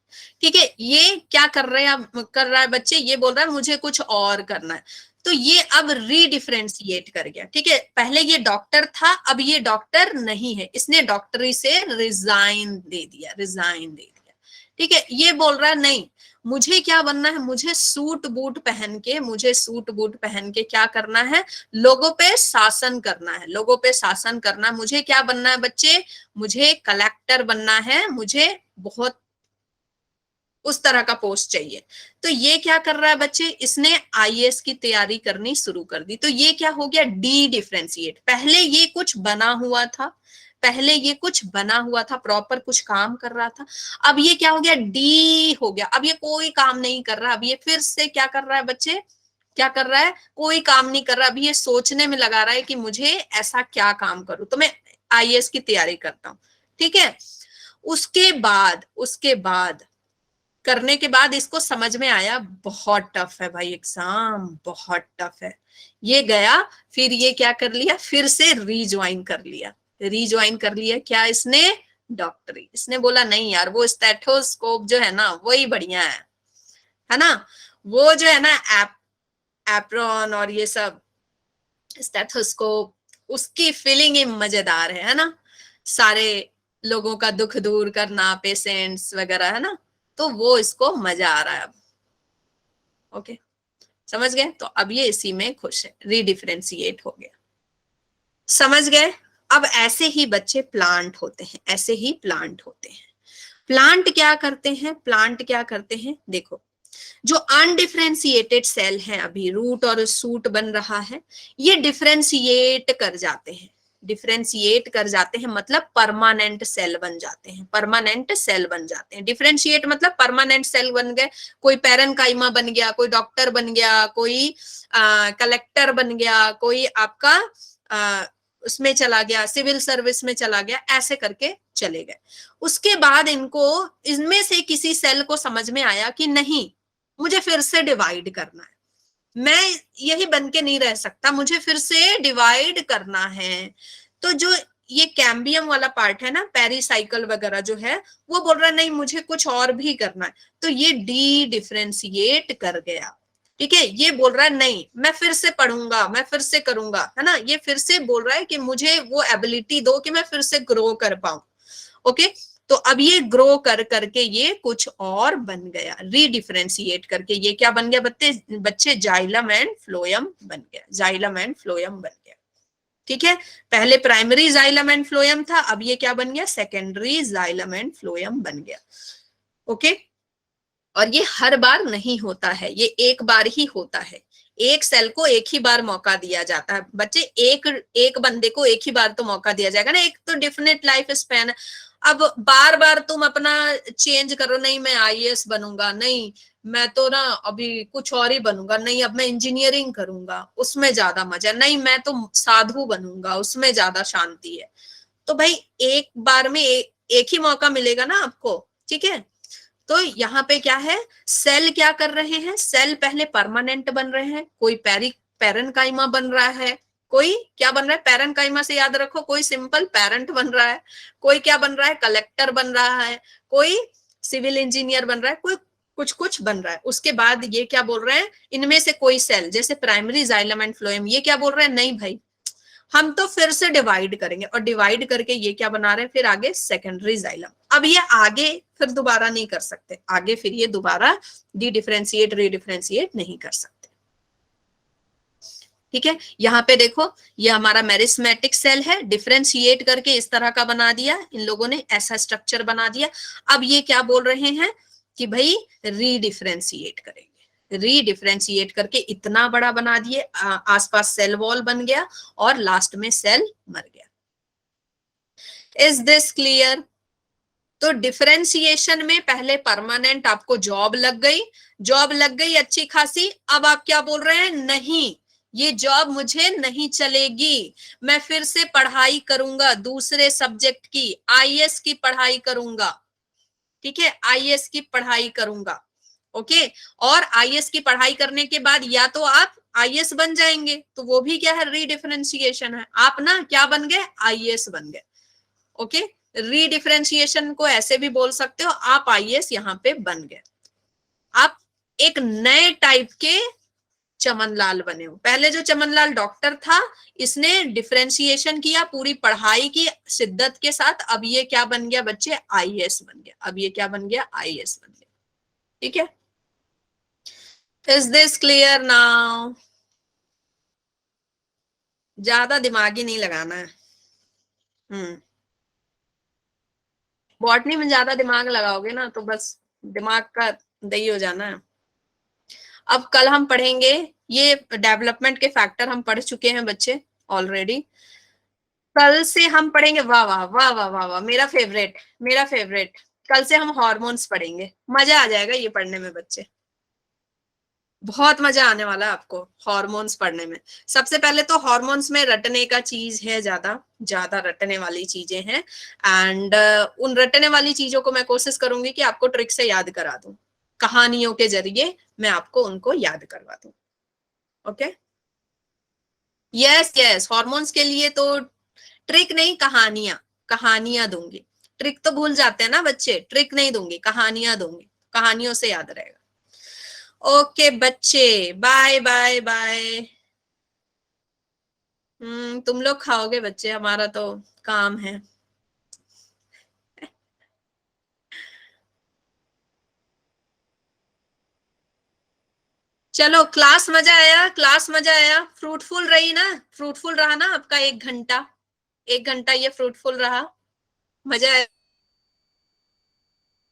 ठीक है। ये क्या कर रहे हैं, कर रहा है बच्चे, ये बोल रहा है मुझे कुछ और करना है। तो ये अब रीडिफरेंशिएट कर गया। ठीक है, पहले ये डॉक्टर था, अब ये डॉक्टर नहीं है, इसने डॉक्टरी से रिजाइन दे दिया, रिजाइन दे दिया। ठीक है, ये बोल रहा है नहीं, मुझे क्या बनना है, मुझे सूट बूट पहन के, मुझे सूट बूट पहन के क्या करना है, लोगों पे शासन करना है, लोगों पे शासन करना है। मुझे क्या बनना है बच्चे, मुझे कलेक्टर बनना है, मुझे बहुत उस तरह का पोस्ट चाहिए। तो ये क्या कर रहा है बच्चे, इसने आईएएस की तैयारी करनी शुरू कर दी। तो ये क्या हो गया, डी डिफरेंशिएट। पहले ये कुछ बना हुआ था, पहले ये कुछ बना हुआ था, प्रॉपर कुछ काम कर रहा था, अब ये क्या हो गया, डी हो गया। अब ये कोई काम नहीं कर रहा, अब ये फिर से क्या कर रहा है बच्चे, क्या कर रहा है, कोई काम नहीं कर रहा, अभी ये सोचने में लगा रहा है कि मुझे ऐसा क्या काम करूं, तो मैं आईएएस की तैयारी करता हूं। ठीक है, उसके बाद करने के बाद इसको समझ में आया बहुत टफ है भाई, एग्जाम बहुत टफ है। ये गया, फिर ये क्या कर लिया, फिर से रीज्वाइन कर लिया, रीज्वाइन कर लिया क्या इसने, डॉक्टरी। इसने बोला नहीं यार, वो स्टेथोस्कोप जो है ना वही बढ़िया है ना, वो जो है ना एप्रॉन और ये सब स्टेथोस्कोप, उसकी फीलिंग ही मजेदार है ना, सारे लोगों का दुख दूर करना, पेशेंट्स वगैरह, है ना, तो वो इसको मजा आ रहा है अब। ओके, समझ गए, तो अब ये इसी में खुश है, रीडिफरेंशिएट हो गया, समझ गए। अब ऐसे ही बच्चे प्लांट होते हैं, ऐसे ही प्लांट होते हैं। प्लांट क्या करते हैं, प्लांट क्या करते हैं, देखो, जो अनडिफरेंशिएटेड सेल है, अभी रूट और सूट बन रहा है, ये डिफरेंशिएट कर जाते हैं, डिफरेंशिएट कर जाते हैं, मतलब परमानेंट सेल बन जाते हैं, परमानेंट सेल बन जाते हैं। डिफरेंशिएट मतलब परमानेंट सेल बन गए, कोई पैरेनकाइमा बन गया, कोई डॉक्टर बन गया, कोई कलेक्टर बन गया, कोई आपका उसमें चला गया, सिविल सर्विस में चला गया, ऐसे करके चले गए। उसके बाद इनको, इनमें से किसी सेल को समझ में आया कि नहीं, मुझे फिर से डिवाइड करना है, मैं यही बन के नहीं रह सकता, मुझे फिर से डिवाइड करना है। तो जो ये कैम्बियम वाला पार्ट है ना, पेरिसाइकिल वगैरह जो है, वो बोल रहा है नहीं, मुझे कुछ और भी करना है, तो ये डी डिफरेंशिएट कर गया। ठीक है, ये बोल रहा है नहीं, मैं फिर से पढ़ूंगा, मैं फिर से करूंगा, है ना, ये फिर से बोल रहा है कि मुझे वो एबिलिटी दो कि मैं फिर से ग्रो कर पाऊं। ओके, तो अब ये ग्रो कर करके ये कुछ और बन गया, रीडिफरेंशिएट करके ये क्या बन गया बच्चे, जाइलम एंड फ्लोएम बन गया, जाइलम एंड फ्लोएम बन गया। ठीक है, पहले प्राइमरी जाइलम एंड फ्लोएम था, अब ये क्या बन गया, सेकेंडरी जाइलम एंड फ्लोएम बन गया। ओके, और ये हर बार नहीं होता है, ये एक बार ही होता है, एक सेल को एक ही बार मौका दिया जाता है बच्चे, एक बंदे को एक ही बार तो मौका दिया जाएगा ना, एक तो डिफिनिट लाइफ स्पैन। अब बार बार तुम अपना चेंज करो, नहीं मैं आईएएस बनूंगा, नहीं मैं तो ना अभी कुछ और ही बनूंगा, नहीं अब मैं इंजीनियरिंग करूंगा, उसमें ज्यादा मजा, नहीं मैं तो साधु बनूंगा, उसमें ज्यादा शांति है। तो भाई एक बार में एक ही मौका मिलेगा ना आपको। ठीक है, तो यहाँ पे क्या है, सेल क्या कर रहे हैं, सेल पहले परमानेंट बन रहे हैं, कोई पैरेनकाइमा बन रहा है, कोई क्या बन रहा है, पैरेनकाइमा से याद रखो, कोई सिंपल पेरेंट बन रहा है, कोई क्या बन रहा है, कलेक्टर बन रहा है, कोई सिविल इंजीनियर बन रहा है, कोई कुछ कुछ बन रहा है। उसके बाद ये क्या बोल रहे हैं, इनमें से कोई सेल जैसे प्राइमरी जाइलम एंड फ्लोएम, ये क्या बोल रहे हैं, नहीं भाई हम तो फिर से डिवाइड करेंगे, और डिवाइड करके ये क्या बना रहे हैं, फिर आगे सेकेंडरी जाइलम। अब ये आगे फिर दोबारा नहीं कर सकते, आगे फिर ये दोबारा डी डिफरेंशिएट रीडिफरेंशिएट नहीं कर सकते। ठीक है, यहाँ पे देखो ये हमारा मेरिस्मेटिक सेल है, डिफरेंशिएट करके इस तरह का बना दिया, इन लोगों ने ऐसा स्ट्रक्चर बना दिया। अब ये क्या बोल रहे हैं कि भाई रीडिफरेंशिएट करेंगे, रीडिफरेंशिएट करके इतना बड़ा बना दिए, आसपास सेल वॉल बन गया और लास्ट में सेल मर गया। Is this clear? तो डिफरेंशिएशन में पहले परमानेंट आपको जॉब लग गई अच्छी खासी। अब आप क्या बोल रहे हैं, नहीं ये जॉब मुझे नहीं चलेगी, मैं फिर से पढ़ाई करूंगा दूसरे सब्जेक्ट की, आईएएस की पढ़ाई करूंगा। ठीक है, आईएएस की पढ़ाई करूंगा। ओके, और आईएएस की पढ़ाई करने के बाद या तो आप आईएएस बन जाएंगे, तो वो भी क्या है, रीडिफरेंशिएशन है, आप ना क्या बन गए, आईएएस बन गए। ओके, रीडिफरेंशिएशन को ऐसे भी बोल सकते हो, आप आईएएस यहाँ पे बन गए, आप एक नए टाइप के चमनलाल बने हो। पहले जो चमनलाल डॉक्टर था, इसने डिफरेंशिएशन किया, पूरी पढ़ाई की शिद्दत के साथ, अब ये क्या बन गया बच्चे, आईएएस बन गया, अब ये क्या बन गया, आईएएस बन गया। ठीक है, इज दिस क्लियर नाउ? ज्यादा दिमाग ही नहीं लगाना है। बॉटनी में ज्यादा दिमाग लगाओगे ना तो बस दिमाग का दही हो जाना है। अब कल हम पढ़ेंगे, ये डेवलपमेंट के फैक्टर हम पढ़ चुके हैं बच्चे ऑलरेडी। कल से हम पढ़ेंगे, वाह वाह वाह वाह वाह वाह, मेरा फेवरेट, मेरा फेवरेट, कल से हम हार्मोन्स पढ़ेंगे, मजा आ जाएगा ये पढ़ने में बच्चे, बहुत मजा आने वाला है आपको हार्मोन्स पढ़ने में। सबसे पहले तो हार्मोन्स में रटने का चीज है, ज्यादा ज्यादा रटने वाली चीजें हैं, एंड उन रटने वाली चीजों को मैं कोशिश करूंगी कि आपको ट्रिक से याद करा दूं, कहानियों के जरिए मैं आपको उनको याद करवा दूं। ओके, यस यस, हार्मोन्स के लिए तो ट्रिक नहीं, कहानियां, कहानियां दूंगी। ट्रिक तो भूल जाते हैं ना बच्चे, ट्रिक नहीं दूंगी, कहानियां दूंगी, कहानियों से याद रहेगा। ओके बच्चे, बाय बाय बाय। तुम लोग खाओगे बच्चे, हमारा तो काम है। चलो, क्लास मजा आया, क्लास मजा आया, फ्रूटफुल रही ना, फ्रूटफुल रहा ना आपका 1 घंटा, 1 घंटा ये फ्रूटफुल रहा, मजा आया।